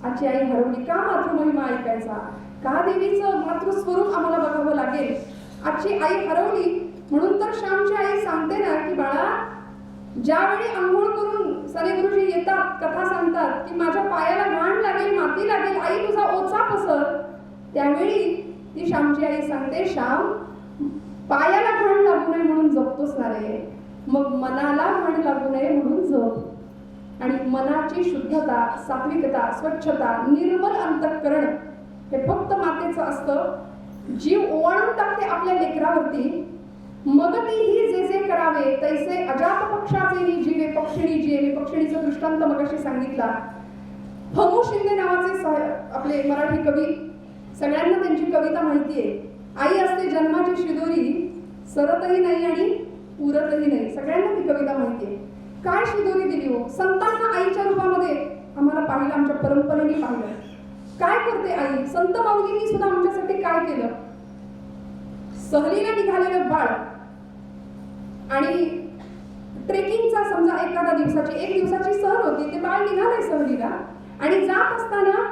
Speaker 4: आजची आई हरवली. का मातृमहिमा ऐकायचा, का देवीचं मातृस्वरूप आम्हाला बघावं लागेल. आजची आई हरवली म्हणून तर श्यामची आई सांगते ना की बाळा, ज्यावेळी आंघोळ करून सने गुरुजी येतात, कथा सांगतात की माझ्या पायाला घाण लागेल, माती लागेल, आई तुझा ओचा पसर, त्यावेळी ती श्यामची आई सांगते, श्याम, पायाला घाण लागू नये म्हणून जपतोस ना रे, मग मनाला घाण लागू नये म्हणून जप. आणि मनाची शुद्धता, सात्विकता, स्वच्छता, निर्मल अंतःकरण हे फक्त मातेचं असतं. जीव ओवाळून टाकते आपल्या लेकरावरती. मग तीही जे जे करावे तैसे अजात पक्षाचे जीवे पक्षिणी जिये. मी पक्षिणीचा दृष्टांत मगाशी सांगितला. फमू शिंदे नावाचे आपले मराठी कवी, सगळ्यांना त्यांची कविता माहिती आहे. आई असते जन्माची शिदोरी, सरतही नाही आणि उरतही नाही. सगळ्यांना ती कविता माहिती आहे. काय शिदोरी दिली हो संतांना आईच्या रूपामध्ये आम्हाला पाहिलं, आमच्या परंपरेने पाहिलं. काय करते आई? संत माऊलींनी सुद्धा आमच्यासाठी काय केलं. सहलीला निघालेलं बाळ आणि ट्रेकिंगचा समजा एक दिवसाची सहल होती, ते बाळ निघालंय सहलीला आणि जात असताना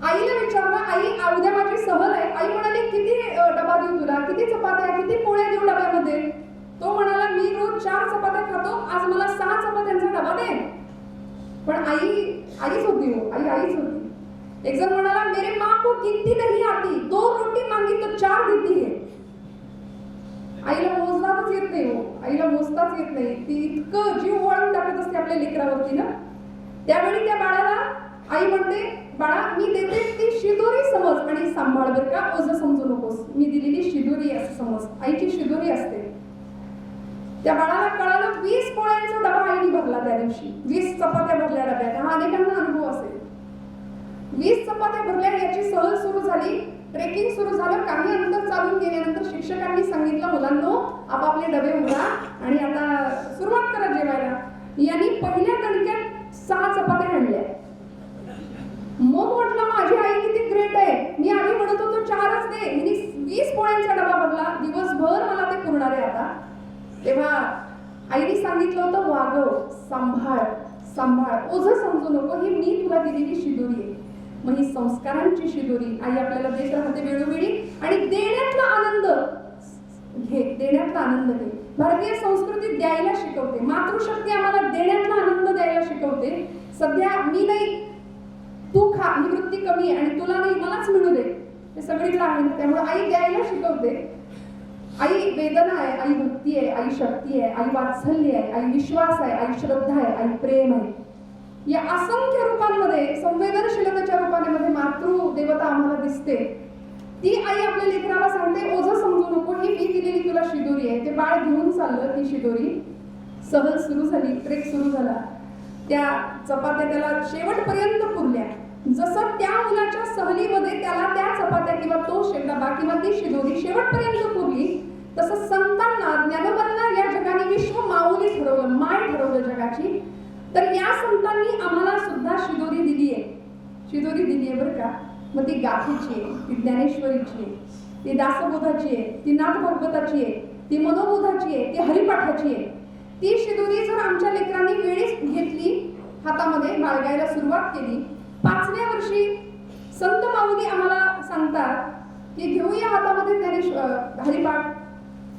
Speaker 4: आईला विचारलं, आई उद्या माझी सहल आहे. आई म्हणाली, किती डबा देऊ तुला, किती चपात्या, किती पोळ्या देऊ डब्यामध्ये. तो म्हणाला, मी रोज 4 चपात्या खातो, आज मला एक जण म्हणाला, मेरे माँ को गिनती नहीं आती, 2 रोटी मांगी तो 4 देती है. आईला मोजताच येत नाही हो, आईला मोजताच येत नाही. ती इतकं जीव वळून टाकत असते आपल्या लेकरावरती ना. त्यावेळी त्या बाळाला आई म्हणते, बाळा मी देते ती शिदोरी समज आणि सांभाळ बरं का, ओझं समजू नकोस. मी दिलेली शिदोरी असं समज, आईची शिदोरी असते. त्या बाळाला कळालं 20 पोळ्यांचा डबा आईने भरला त्या दिवशी, 20 चपात्या भरल्या डब्यात. हा अनेकांना अनुभव असेल. 20 चपात्या भरल्या, याची सहल सुरू झाली, ट्रेकिंग सुरू झालं. काही अंतर चालून गेल्यानंतर शिक्षकांनी सांगितलं, मुलांनो आपापले डबे उघडा आणि आता सुरुवात करा जेवायला. यांनी पहिल्या दणक्यात 6 चपात्या आणल्या. मग म्हटलं माझी आई किती ग्रेट आहे, मी आधी म्हणत होतो 4च दे, हिने 20 पोळ्यांचा डबा भरला, दिवसभर मला ते पुरणार आहे आता. तेव्हा आईने सांगितलं होतं, वागव, सांभाळ सांभाळ, ओझं समजू नको, ही मी तुला दिलेली शिदोरी आहे. मग ही संस्कारांची शिदोरी आई आपल्याला देत राहते वेळोवेळी. आणि देण्यातला आनंद घे, देण्यातला आनंद घे. भारतीय संस्कृती द्यायला शिकवते, मातृशक्ती आम्हाला देण्यातला आनंद द्यायला शिकवते. सध्या मी नाही तू खा ही वृत्ती कमी आहे आणि तुला नाही मलाच मिळू दे हे सगळीकडे आहे ना. त्यामुळे आई द्यायला शिकवते. आई वेदना आहे, आई भक्ती आहे, आई शक्ती आहे, आई वात्सल्य आहे, आई विश्वास आहे, आई श्रद्धा आहे, आई प्रेम आहे. या असंख्य रूपांमध्ये, संवेदनशीलतेच्या रूपामध्ये मातृ देवता आम्हाला दिसते. ती आई आपल्या लेकराला सांगते, ओझं समजू नको, ही मी दिलेली तुला शिदोरी आहे. ते बाळ घेऊन चाललं ती शिदोरी. सहल सुरू झाली, ट्रेक सुरू झाला. त्या चपात्या त्याला शेवटपर्यंत पुरल्या. जसं त्या मुलाच्या सहलीमध्ये त्याला त्या चपात्या किंवा तो डबा किंवा ती शिदोरी शेवटपर्यंत पुरली, तसं संतांना, ज्ञानोबांना या जगाने विश्व माऊली ठरवलं, माय ठरवलं जगाची. तर या संतांनी आम्हाला सुद्धा शिदोरी दिली आहे, शिदोरी दिली आहे बरं का. मग ती गाथेची आहे, ती ज्ञानेश्वरीची आहे, ती दासबोधाची आहे, ती नाथ भागवताची आहे, ती मनोबोधाची आहे, ती हरिपाठाची आहे. ती शिदोरी जर आमच्या लेकरांनी वेळीच घेतली, हातामध्ये बाळगायला सुरुवात केली. 5व्या वर्षी संत माऊली आम्हाला सांगतात की घेऊया हातामध्ये हरिपाठ.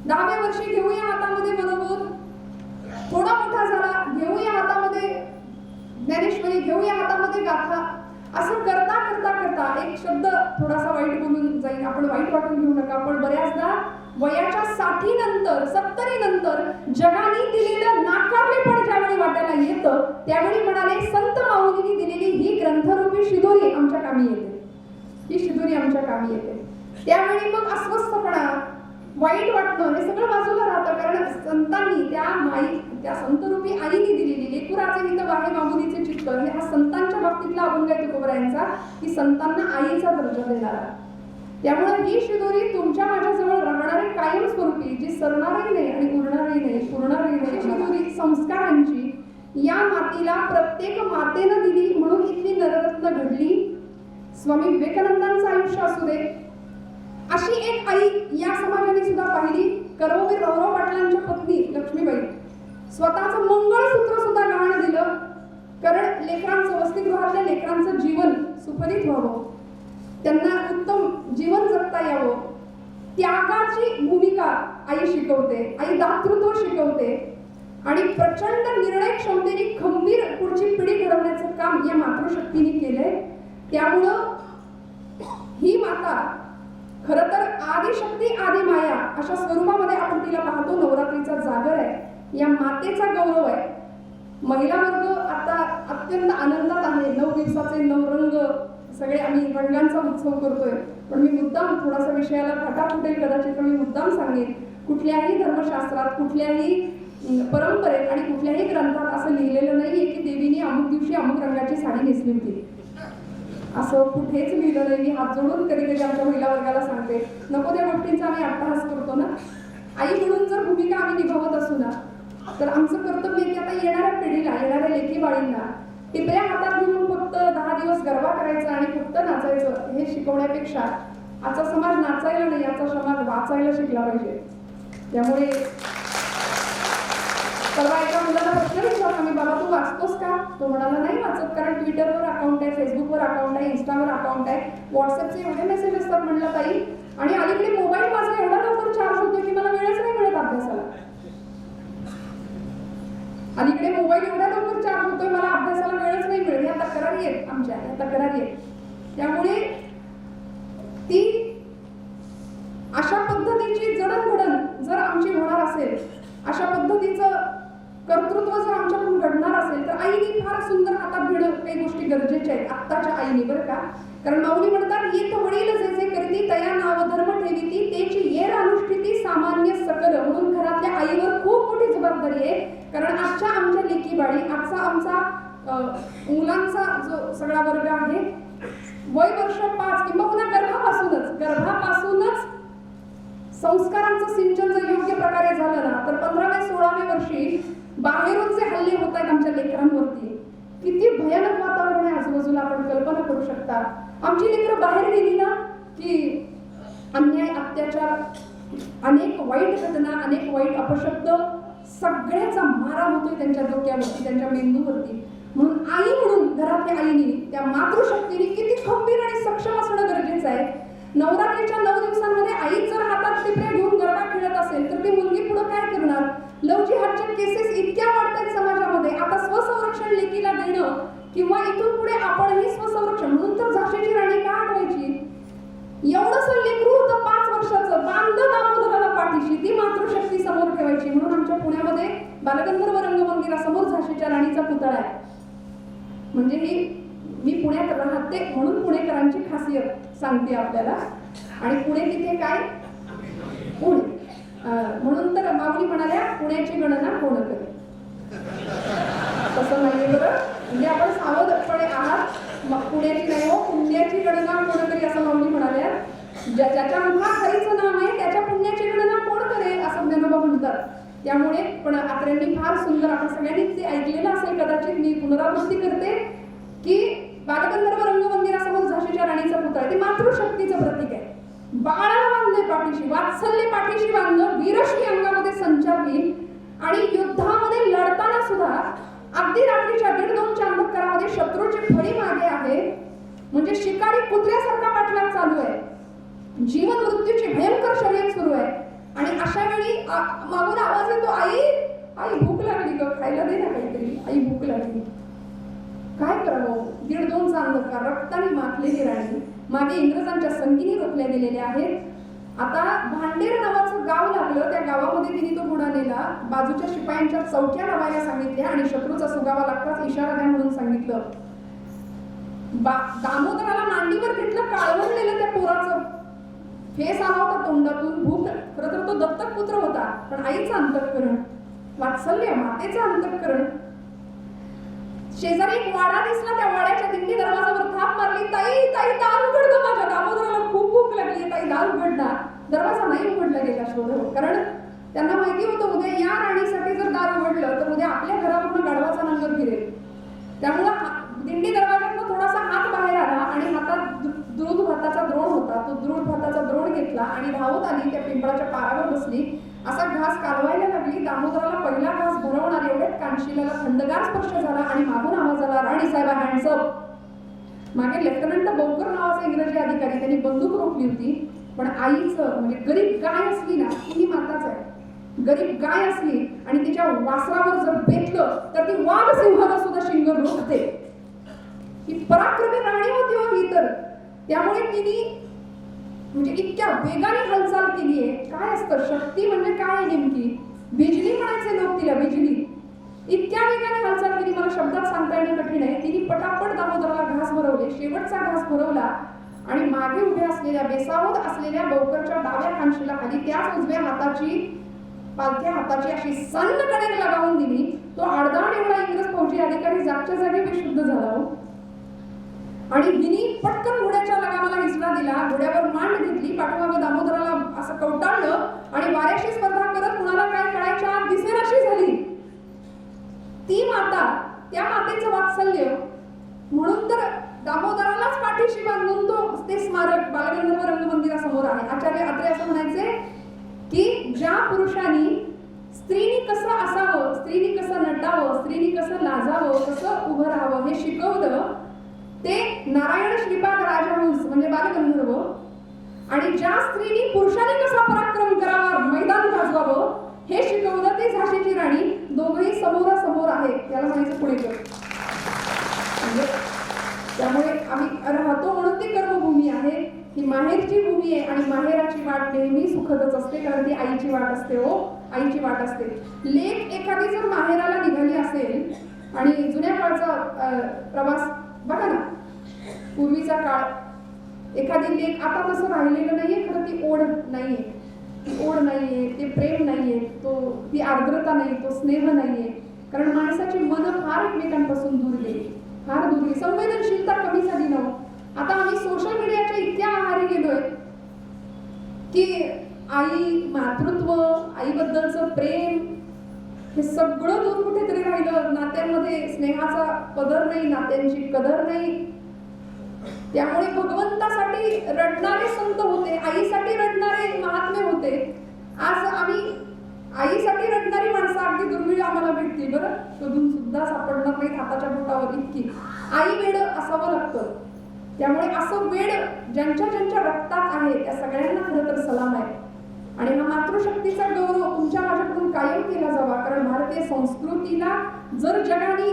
Speaker 4: 10व्या वर्षी घेऊया हातामध्ये मनोबोध. थोडा मोठा झाला, घेऊया हातामध्ये ज्ञानेश्वरी, घेऊया हातामध्ये गाथा. असं करता करता करता एक शब्द थोडासा वाईट बोलून जाईल, आपण वाईट वाटून घेऊ नका, पण बऱ्याचदा वयाच्या 60 नंतर 70 नंतर जगाने दिलेलं नाकारलेपण ज्यावेळी वाटायला येतं, त्यावेळी म्हणाले संत माऊलींनी दिलेली ही ग्रंथरूपी शिदोरी आमच्या कामी येते, ही शिदोरी आमच्या कामी येते. त्यावेळी मग अस्वस्थपणा, वाईट वाटणं हे सगळं बाजूला राहतं. कारण संतांनी त्या संतरूपी आईने दिलेली लेकुराचे हित वाहे मामुलीचे चित्त, हे हा संतांच्या बाबतीतला अभंग आहे तुकोबरायांचा, की संतांना आईचा दर्जा देणारा. त्यामुळे ही शिदोरी तुमच्या माझ्याजवळ राहणारी कायमस्वरूपी, जी सरणारही नाही आणि उरणारही नाही, पुरणारही नाही, शिदोरी संस्कारांची या मातीला प्रत्येक मातेनं दिली, म्हणून इथली नररत्न घडली. स्वामी विवेकानंदांचं आयुष्य असू दे, अशी एक आई या समाजाने सुद्धा पाहिली. कर्मवीर रावराव पाटलांच्या पत्नी लक्ष्मीबाई स्वतःचं मंगळसूत्र सुद्धा गहाण दिलं, कारण लेकरांचं, वसतिगृहातल्या लेकरांचं जीवन सुफलित व्हावं, त्यांना उत्तम जीवन जगता यावं. त्यागाची भूमिका आई शिकवते, आई दातृत्व शिकवते आणि प्रचंड निर्णय क्षमतेने खंबीर पुढची पिढी घडवण्याचं काम या मातृशक्तीने केलंय. त्यामुळं ही माता खरं तर आदिशक्ती आदि माया अशा स्वरूपामध्ये आपण तिला पाहतो. नवरात्रीचा जागर आहे, या मातेचा गौरव आहे. महिला वर्ग आता अत्यंत आनंदात आहे. 9 दिवसाचे 9 रंग, सगळे आम्ही रंगांचा उत्सव करतोय. पण मी मुद्दाम थोडासा विषयाला फाटा फुटेल कदाचित, पण मी मुद्दाम सांगेन, कुठल्याही धर्मशास्त्रात, कुठल्याही परंपरेत आणि कुठल्याही ग्रंथात असं लिहिलेलं नाहीये की देवीने अमुक दिवशी अमुक रंगाची साडी नेसली होती. असं कुठेच लिहिलं नाही. मी हात जोडून कधी कधी आमच्या महिला वर्गाला सांगते, नको त्या गोष्टींचा आम्ही अट्टहास करतो ना. आई म्हणून जर भूमिका आम्ही निभावत असू ना, तर आमचं कर्तव्य आहे की आता येणाऱ्या पिढीला, येणाऱ्या लेकी बाळींना टिपऱ्या हातात घेऊन फक्त 10 दिवस गरबा करायचा आणि फक्त नाचायचं हे शिकवण्यापेक्षा आजचा समाज नाचायला नाही, आजचा समाज वाचायला शिकला पाहिजे. त्यामुळे परवा एका मुलाला प्रश्न विचारला मी, बाबा तू वाचतोस का? तो म्हणाला नाही वाचत, कारण ट्विटरवर अकाउंट आहे, फेसबुकवर अकाउंट आहे, इंस्टावर अकाउंट आहे, व्हॉट्सअपचे एवढे मेसेज असतात. म्हणलं ताई, आणि अलीकडे मोबाईल माझा एवढा लवकर चार्ज होतो की मला वेळच नाही मिळत अभ्यासाला. अलीकडे मोबाईल एवढा लवकर चार्ज होतोय, मला अभ्यासाला वेळच नाही मिळत. या तक्रारी आहेत आमच्या, या तक्रारी आहेत. त्यामुळे ती अशा पद्धतीची जडणघडण जर आमची होणार असेल, अशा पद्धतीचं कर्तृत्व जर आमच्याकडून घडणार असेल, तर आईने फार सुंदर हातात घेणं काही गोष्टी गरजेच्या आहेत आत्ताच्या आईने, बरं का. कारण माऊली म्हणतात, येत वडील जे करीती तया नाव धर्म ठेवीती तेची येर अनुष्ठिती सामान्य सकल. म्हणून घरातल्या आईवर खूप मोठी जबाबदारी आहे. कारण आजच्या आमच्या लेकी बाळी, आजचा आमचा मुलांचा जो सगळा वर्ग आहे, वय वर्ष 5 किंवा गर्भापासूनच संस्कारांचं सिंचन जर योग्य प्रकारे झालं ना, तर 15व्या 16व्या वर्षी बाहेरून जे हल्ले होत आहेत आमच्या लेकरांवरती, किती भयानक वातावरण आहे आजूबाजूला, आपण कल्पना करू शकता. आमची लेकरं बाहेर गेली ना की अन्याय, अत्याचार, अनेक वाईट घटना, अनेक वाईट अपशब्द, सगळ्याचा मारा होतोय त्यांच्या डोक्यावरती, त्यांच्या मेंदूवरती. म्हणून आई म्हणून घरातल्या आईनी, त्या मातृशक्तीने किती खंबीर आणि सक्षम असणं गरजेचं आहे. नवरात्रीच्या 9 दिवसांमध्ये आई जर हातात टिपऱ्या घेऊन गरबा खेळत असेल, तर ती मुलगी पुढे काय करणार? लव जिहादच्या केसेस इतक्या वाढतात समाजामध्ये. आता स्वसंरक्षण लेकीला देणं किंवा इथून पुढे आपणही स्वसंरक्षण, म्हणून तर झाशीची राणी का आठवायची? एवढंसं लेकरू होतं 5 वर्षाचं, बांधलं दामोदराला पाठीशी, ती मातृशक्ती समोर ठेवायची. म्हणून आमच्या पुण्यामध्ये बालगंधर्व रंगमंदिरासमोर झाशीच्या राणीचा पुतळा आहे. म्हणजे ही मी पुण्यात राहते म्हणून पुणेकरांची खासियत सांगते आपल्याला. आणि पुणे तिथे काय? पुणे. म्हणून तर माऊली म्हणाल्या, पुण्याची गणना कोण करेल? तसं नाही बरं, म्हणजे आपण सावधपणे आहात. पुण्याची नाही हो, पुण्याची गणना कोण करेल असं माऊली म्हणाल्या. ज्याच्या मुखात हरीचं नाव आहे त्याच्या पुण्याची गणना कोण करेल असं ज्ञानोबा म्हणतात. त्यामुळे पण आत्र्यांनी फार सुंदर, आपण सगळ्यांनी ते ऐकलेलं असेल कदाचित, मी पुनरावृत्ती करते की बालगंधर्व रंगमंदिरासमोर झाशीच्या राणीचा पुतळा, ते मातृशक्तीचं प्रतीक आहे. बाळाला बांधले पाठीशी, वात्सल्य पाठीशी बांधलं, वीरश्री अंगामध्ये संचारली. आणि युद्धामध्ये लढताना सुद्धा अगदी रात्रीच्या 1:30-2च्या अंधकारामध्ये शत्रूची फळी मागे आहे, म्हणजे शिकारी कुत्र्यासारखा पाठलाग चालू आहे, जीवन मृत्यूची भयंकर शर्यत सुरू आहे. आणि अशा वेळी मागून आवाज येतो, आई आई भूक लागली ग, खायला दे ना काहीतरी, आई भूक लागली. काय करावं? 1:30-2चा अंधकार, रक्ताने माखलेली राणी, मागे इंग्रजांच्या संगीने रोखल्या गेलेल्या आहेत. आता भांडेर नावाचं गाव लागलं, त्या गावामध्ये तिने तो घोडा नेला, बाजूच्या शिपायांच्या चौक्या लावायला सांगितल्या आणि शत्रूचा सुगावा लागताच इशारा द्या म्हणून सांगितलं. दामोदराला मांडीवर घेतलं, काळवंडलेलं त्या पोराचं फेस आला होता तोंडातून. भूक, खरं तर तो दत्तक पुत्र होता, पण आईचं अंतःकरण, वात्सल्य, मातेचं अंतःकरण. शेजारी एक वाडा दिसला, त्या वाड्याच्या दिंडी दरवाजावर थाप मारली, ताई ताई दार उघड ग, माझ्या दामोदराला खूप भूक लागली, ताई दार उघडणार. दरवाजा नाही उघडला गेला शोध, कारण त्यांना माहिती होतं उद्या या राणीसाठी जर दार उघडलं तर उद्या आपल्या घरावरून गाढवाचा नांगर फिरेल. त्यामुळं दिंडी दरवाजातून थोडासा हात बाहेर आला आणि हातात द्रुत भाताचा द्रोण होता, तो द्रुत भाताचा द्रोण घेतला आणि धावत आली, त्या पिंपळाच्या पारावर बसली. असा घास कालवायला लागली. दामोदराला पहिला घास भरवणार एवढ्यात कानशिलाला थंडगार स्पर्श झाला आणि मागून आवाज आला, राणी साहेब हँड्स अप. मागे लेफ्टनंट बोकर नावाचा इंग्रजी अधिकारी, त्यांनी बंदूक रोखली होती. पण आईचं, म्हणजे गरीब गाय असली ना, ही माताच आहे, गरीब गाय असली आणि तिच्या वासरावर जर बेतलं तर ती वाघ सिंहाला सुद्धा शिंग रोखते. ही पराक्रमी राणी होती हो ही तर. त्यामुळे तिने म्हणजे इतक्या वेगाने हालचाल केली आहे. काय असतं शक्ती म्हणजे काय नेमकी? बिजली म्हणायचे लोक तिला, बिजली. इतक्या वेगाने हालचाल केली, मला शब्दात सांगता येणं कठीण आहे. तिने पटापट दामोदराला घास भरवले, शेवटचा घास भरवला आणि मागे उभ्या असलेल्या, बेसावध असलेल्या बोकरच्या डाव्या कानशिला खाली त्याच उजव्या हाताची, पालथ्या हाताची अशी सन्न कडेने लगावून दिली. तो आडदाड एवढा इंग्रज फौजी अधिकारी जागच्या जागी बेशुद्ध झाला हो. आणि हिनी पटकन घोड्याच्या लगामाला हिसका दिला, घोड्यावर मांड घेतली, पाठीमागे दामोदराला असं कवटाळलं आणि वाऱ्याशी स्पर्धा करत कुणाला काय कळायच्या आत दिसेनाशी झाली. ती माता, त्या मातेचं वात्सल्य. म्हणून तर दामोदरालाच पाठीशी बांधून तो ते स्मारक बालगंधर्व रंगमंदिरासमोर आहे. आचार्य अत्रे असं म्हणायचे की ज्या पुरुषांनी स्त्रीनी कसं असावं, स्त्रीनी कसं नटावं, स्त्रीनी कसं लाजावं, कसं उभं राहावं हे शिकवलं, ते नारायण श्रीपाद राजहंस म्हणजे बालगंधर्व. आणि ज्या स्त्रीनी पुरुषांनी कसा पराक्रम करावा, मैदान गाजवावं हे शिकवलं, ते झाशीची राणी. दोघंही समोरासमोर आहेत, याला म्हणायचं पुणेकर. त्यामुळे आम्ही राहतो म्हणून ती कर्मभूमी आहे, ही माहेरची भूमी आहे आणि माहेराची वाट नेहमी सुखदच असते, कारण ती आईची वाट असते. हो, आईची वाट असते. लेक एखादी जर माहेराला निघाली असेल आणि जुन्या काळचा प्रवास बघा ना, पूर्वीचा काळ, एखादी लेक आता तसं राहिलेलं नाहीये. खरं ती ओढ नाहीये, ती ओढ नाहीये, ते प्रेम नाहीये, ती आर्द्रता नाही, तो स्नेह नाहीये. कारण माणसाची मनं फार एकमेकांपासून दूर गेली, फार दूर गेली. संवेदनशीलता कमी झाली ना. आता आम्ही सोशल मीडियाच्या इतक्या आहारी गेलोय की आई, मातृत्व, आईबद्दलचं प्रेम हे सगळं दूर कुठेतरी राहिलं. नात्यांमध्ये स्नेहाचा पदर नाही, नात्यांची कदर नाही. त्यामुळे भगवंतासाठी रडणारे संत होते, आईसाठी रडणारे महात्मे होते. आज आम्ही आईसाठी रडणारी माणसं अगदी दुर्मिळ आम्हाला भेटतील. बरं, शोधून सुद्धा सापडणार नाहीत हाताच्या बोटावर इतकी. आई वेड असावं लागतं. त्यामुळे असं वेड ज्यांच्या ज्यांच्या रक्तात आहे त्या सगळ्यांना खरं तर सलाम आहे. आणि हा मातृशक्तीचा गौरव तुमच्या माझ्याकडून कायम केला जावा. कारण भारतीय संस्कृतीला जर जगाने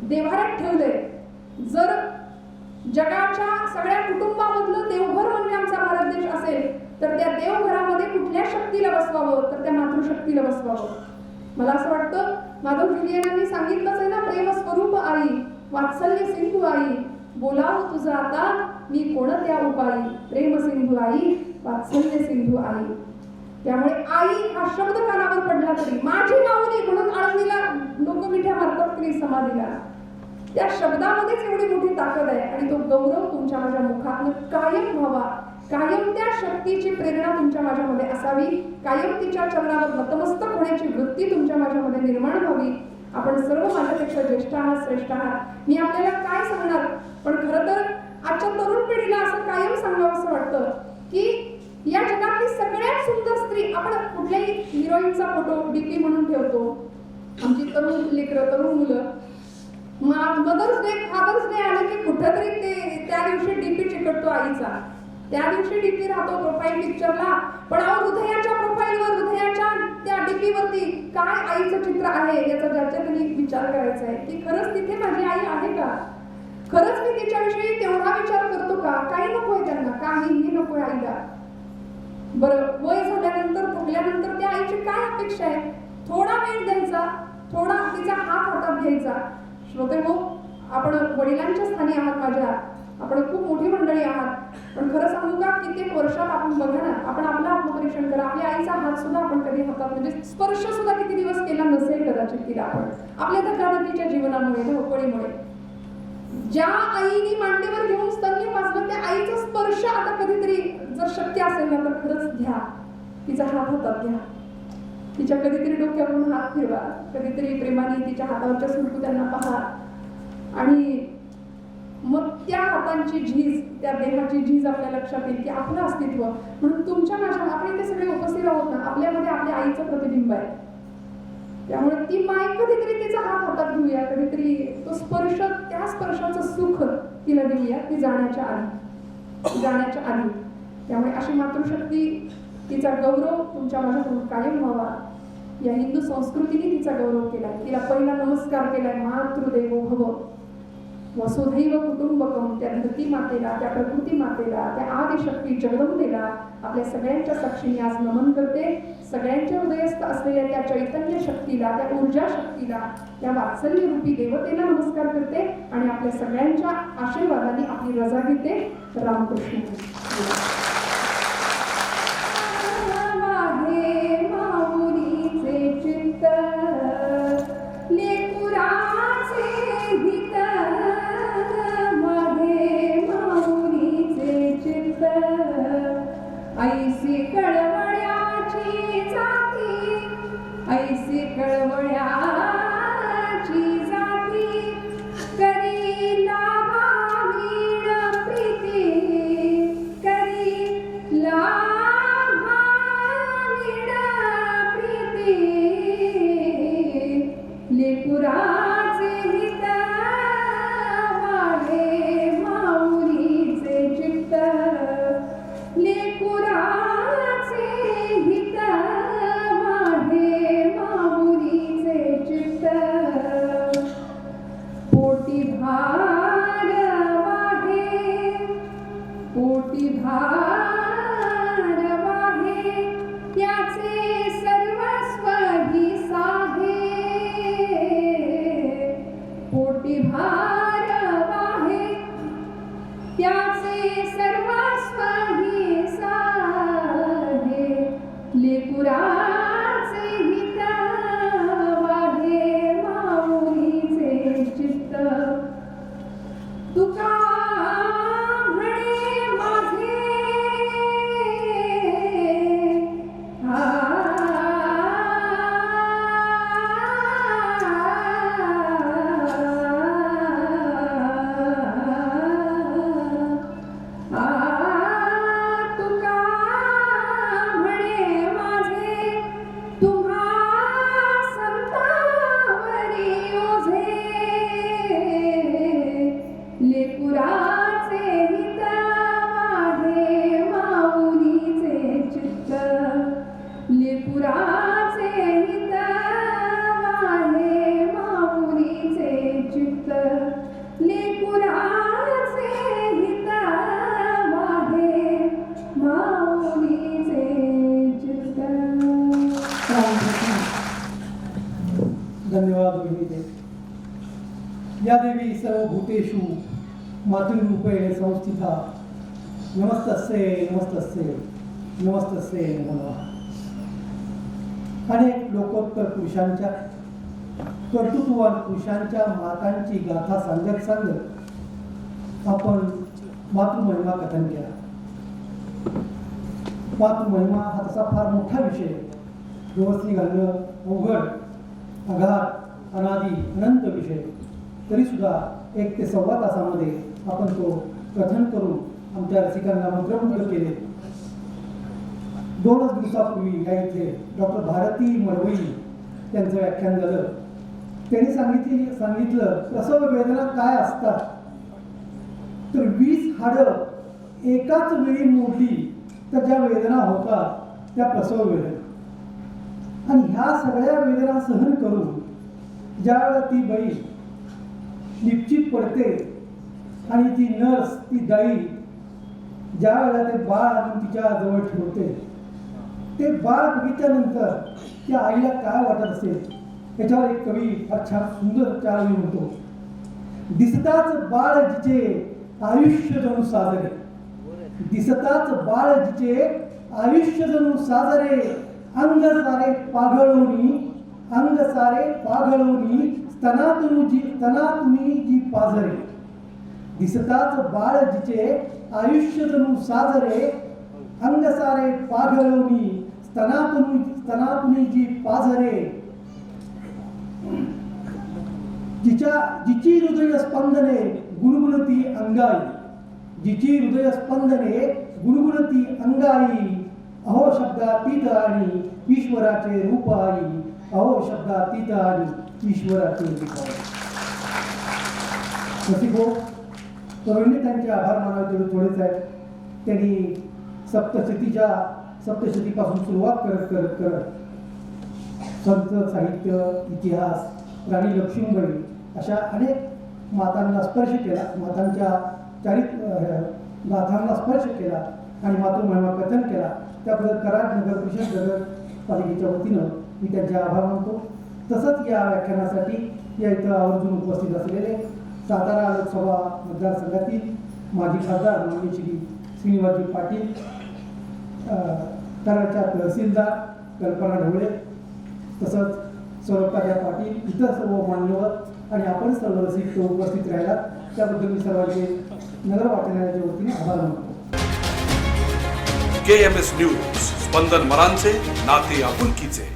Speaker 4: देव्हाऱ्यात ठेवलंय, जर जगाच्या सगळ्या कुटुंबामधलं देवघर म्हणजे आमचा भारत देश असेल, तर त्या देवघरामध्ये कुठल्या शक्तीला बसवावं, तर त्या मातृशक्तीला बसवावं. मला असं वाटतं, माधव जुलियनांनी सांगितलंच आहे ना, प्रेम स्वरूप आई, वात्सल्य सिंधू आई, बोलाव तुझं आता मी कोणत्या उपाई, प्रेम सिंधू आई, वात्सल्य सिंधू आई. त्यामुळे आई हा शब्द कानावर पडला तरी माझी माऊली म्हणून आळंदीला लोक मिठ्या मारतात की समाधीला, त्या शब्दामध्येच एवढी मोठी ताकद आहे. आणि तो गौरव तुमच्या माझ्या मुखातनं कायम व्हावा, कायम त्या शक्तीची प्रेरणा तुमच्या माझ्यामध्ये असावी, कायम तिच्या चरणावर नतमस्तक होण्याची वृत्ती तुमच्या माझ्यामध्ये निर्माण व्हावी. आपण सर्व माझ्यापेक्षा ज्येष्ठ आहात, श्रेष्ठ आहात. मी आपल्याला काय सांगणार, पण खरं तर आजच्या तरुण पिढीला असं कायम सांगावं असं वाटतं की या जगातली सगळ्यात सुंदर स्त्री, आपण कुठल्याही हिरोईनचा फोटो डीपी म्हणून ठेवतो, आमची तरुण लेकरं, तरुण मुलं, मदर्स डे, फादर्स डे आले की कुठेतरी ते त्या दिवशी डीपी चिकटतो आईचा, त्या दिवशी डीपी राहतो प्रोफाईल पिक्चरला. पण हृदयाच्या प्रोफाईलवर, हृदयाच्या त्या डीपीवरती काय आईचं चित्र आहे याचा ज्याच्या त्यांनी विचार करायचा आहे की खरंच तिथे माझी आई आहे का, खरंच मी तिच्याविषयी तेवढा विचार करतो का. काही नकोय त्यांना, काहीही नकोय आईला. बरं, वय झाल्यानंतर, थकल्यानंतर त्या आईची काय अपेक्षा आहे, थोडा वेळ द्यायचा, थोडा तिचा हात हातात घ्यायचा. श्रोते हो, आपण वडिलांच्या स्थानी आहात माझ्या, आपण खूप मोठी मंडळी आहात. पण खरं सांगू का, कित्येक वर्षात आपण बघा ना, आपण आपलं आत्मपरीक्षण करा. आपल्या आईचा हात सुद्धा आपण कधी हातात म्हणजे स्पर्श सुद्धा किती दिवस केला नसेल कदाचित तिला. आपण आपल्या धकाधकीच्या जीवनामुळे, धावपळीमुळे ज्या आईने मांडीवर घेऊन स्तन्य पाजलं त्या आईचा स्पर्श आता कधीतरी जर शक्य असेल ना तर खरंच घ्या, तिचा हात हातात घ्या, तिच्या कधीतरी डोक्यावरून हात फिरवा, कधीतरी प्रेमाने तिच्या हातावरच्या सुरकू त्यांना पहा. आणि मग त्या हातांची झीज, त्या देहाची झीज आपल्या लक्षात येईल की आपलं अस्तित्व. म्हणून तुमच्या माझ्या, आपण इथे सगळे उपस्थित आहोत ना, आपल्यामध्ये आपल्या आईचं प्रतिबिंब आहे. त्यामुळे ती माय कधीतरी तिचा हात हातात घेऊया, कधीतरी तो स्पर्श, त्या स्पर्शाचं सुख तिला देऊया, ती जाण्याच्या आधी. त्यामुळे अशी मातृशक्ती, तिचा गौरव तुमच्या माझ्याकडून कायम व्हावा. या हिंदू संस्कृतीने तिचा गौरव केलाय, तिला पहिला नमस्कार केलाय, मातृदेवो भव, वसुधैव कुटुंबकम. त्या धरती मातेला, त्या प्रकृती मातेला, त्या आदिशक्ती जगदंबेला आपल्या सगळ्यांच्या साक्षीने आज नमन करते. सगळ्यांच्या हृदयस्थ असलेल्या त्या चैतन्य शक्तीला, त्या ऊर्जा शक्तीला, त्या वात्सल्य रूपी देवतेला नमस्कार करते आणि आपल्या सगळ्यांच्या आशीर्वादाने आपली रजा घेते. रामकृष्ण.
Speaker 2: ऐसी कळवळ्याची जाती, ऐसी कळवळ्याची जाती, करी लाभा वीण प्रीती, करी लाभा वीण प्रीती, लेकुराचे हित वाढे माऊलीचे चित्त, लेकुराचे
Speaker 4: पोटी भार वाहे त्याचे सर्वस्व ही साहे पोटी भार वाहे त्याचे सर्वस्व ही साहे लेकुराचे हित वाहे माऊलीचे चित्त तुका म्हणे माझे तुका म्हणे माझे तुम्हा संतावरी ओझे लेकुराचे हित वाहे माऊलीचे चित्त लेकुराचे हित वाहे माऊलीचे चित्त लेकुराचे हित वाहे माऊलीचे चित्त.
Speaker 1: धन्यवाद वहिनी. या देवी सर्वभूतेषु मातृरूपेण संस्थिता नमस्तस्ये नमस्तस्ये नमस्तस्ये नमो नमः. अनेक लोकोत्तर पुरुषांच्या कर्तृत्ववान पुरुषांच्या मातांची गाथा सांगत सांगत आपण मातृमहिमा कथन केला. मातृमहिमा हा तसा फार मोठा विषय, व्यवस्थित घालणं अवघड, अगाध, अनादी, अनंत विषय. तरी सुद्धा 1 ते सव्वा तासामध्ये आपण तो कथन करून आमच्या रसिकांना मंत्रमुग्ध केले. 2 दिवसापूर्वी या इथे डॉक्टर भारती मडवई यांचं व्याख्यान झालं. त्यांनी सांगितलं प्रसव वेदना काय असतात. तर 20 हाडं एकाच वेळी मोडली तर ज्या वेदना होतात त्या प्रसव वेदना. आणि ह्या सगळ्या वेदना सहन करून ज्यावेळेला ती बाई निश्चित पडते आणि ती नर्स, ती दाई ज्या वेळेला ते बाळ आणून तिच्या जवळ ठेवते, ते बाळ बघितल्यानंतर त्या आईला काय वाटत असेल याच्यावर एक कवी फार छान सुंदर 4 ओळी म्हणतो. दिसताच बाळ जिचे आयुष्य जणू साजरे, दिसताच बाळ जिचे आयुष्य जणू साजरे, अंग सारे पाघळोनी, अंग सारे पाघळोनी स्तनातुनी जी पाझरे. दिसताच बाळ जिचे आयुष्य जणू साजरे, अंग सारे पाघळोनी स्तनातुनी जी पाझरे. जिची हृदय स्पंदने गुणगुणती अंगाई, जिची हृदय स्पंदने गुणगुणती अंगाई. अहो शब्दातीत आणि ईश्वराचे रूप आई, अहो शब्दातीत आणि ईश्वराचे रूप आई. रसिको, तरुणी त्यांचे आभार मानावे तेवढे थोडेच आहेत. त्यांनी सप्तशतीपासून सुरुवात करत संत, साहित्य, इतिहास, राणी लक्ष्मीबाई अशा अनेक मातांना स्पर्श केला, मातांच्या गाथांना स्पर्श केला आणि मातृमहिमा कथन केला. त्याबद्दल कराड नगर परिषद नगर पालिकेच्या वतीनं मी त्यांचे आभार मानतो. तसंच या व्याख्यानासाठी या इथं आवर्जून उपस्थित असलेले सातारा लोकसभा मतदारसंघातील माजी खासदार माननीय श्री श्रीनिवासजी पाटील, कराडच्या तहसीलदार कल्पना ढवळे, तसंच सौरभकाका पाटील, इतर सर्व मान्यवर आणि आपण सर्व रसिक उपस्थित राहिलात त्याबद्दल मी सर्वांचे नगर वाचनालयाच्या वतीने आभार मानतो.
Speaker 5: KMS न्यूज, स्पंदन मरांचे, नाते आपुलकीचे.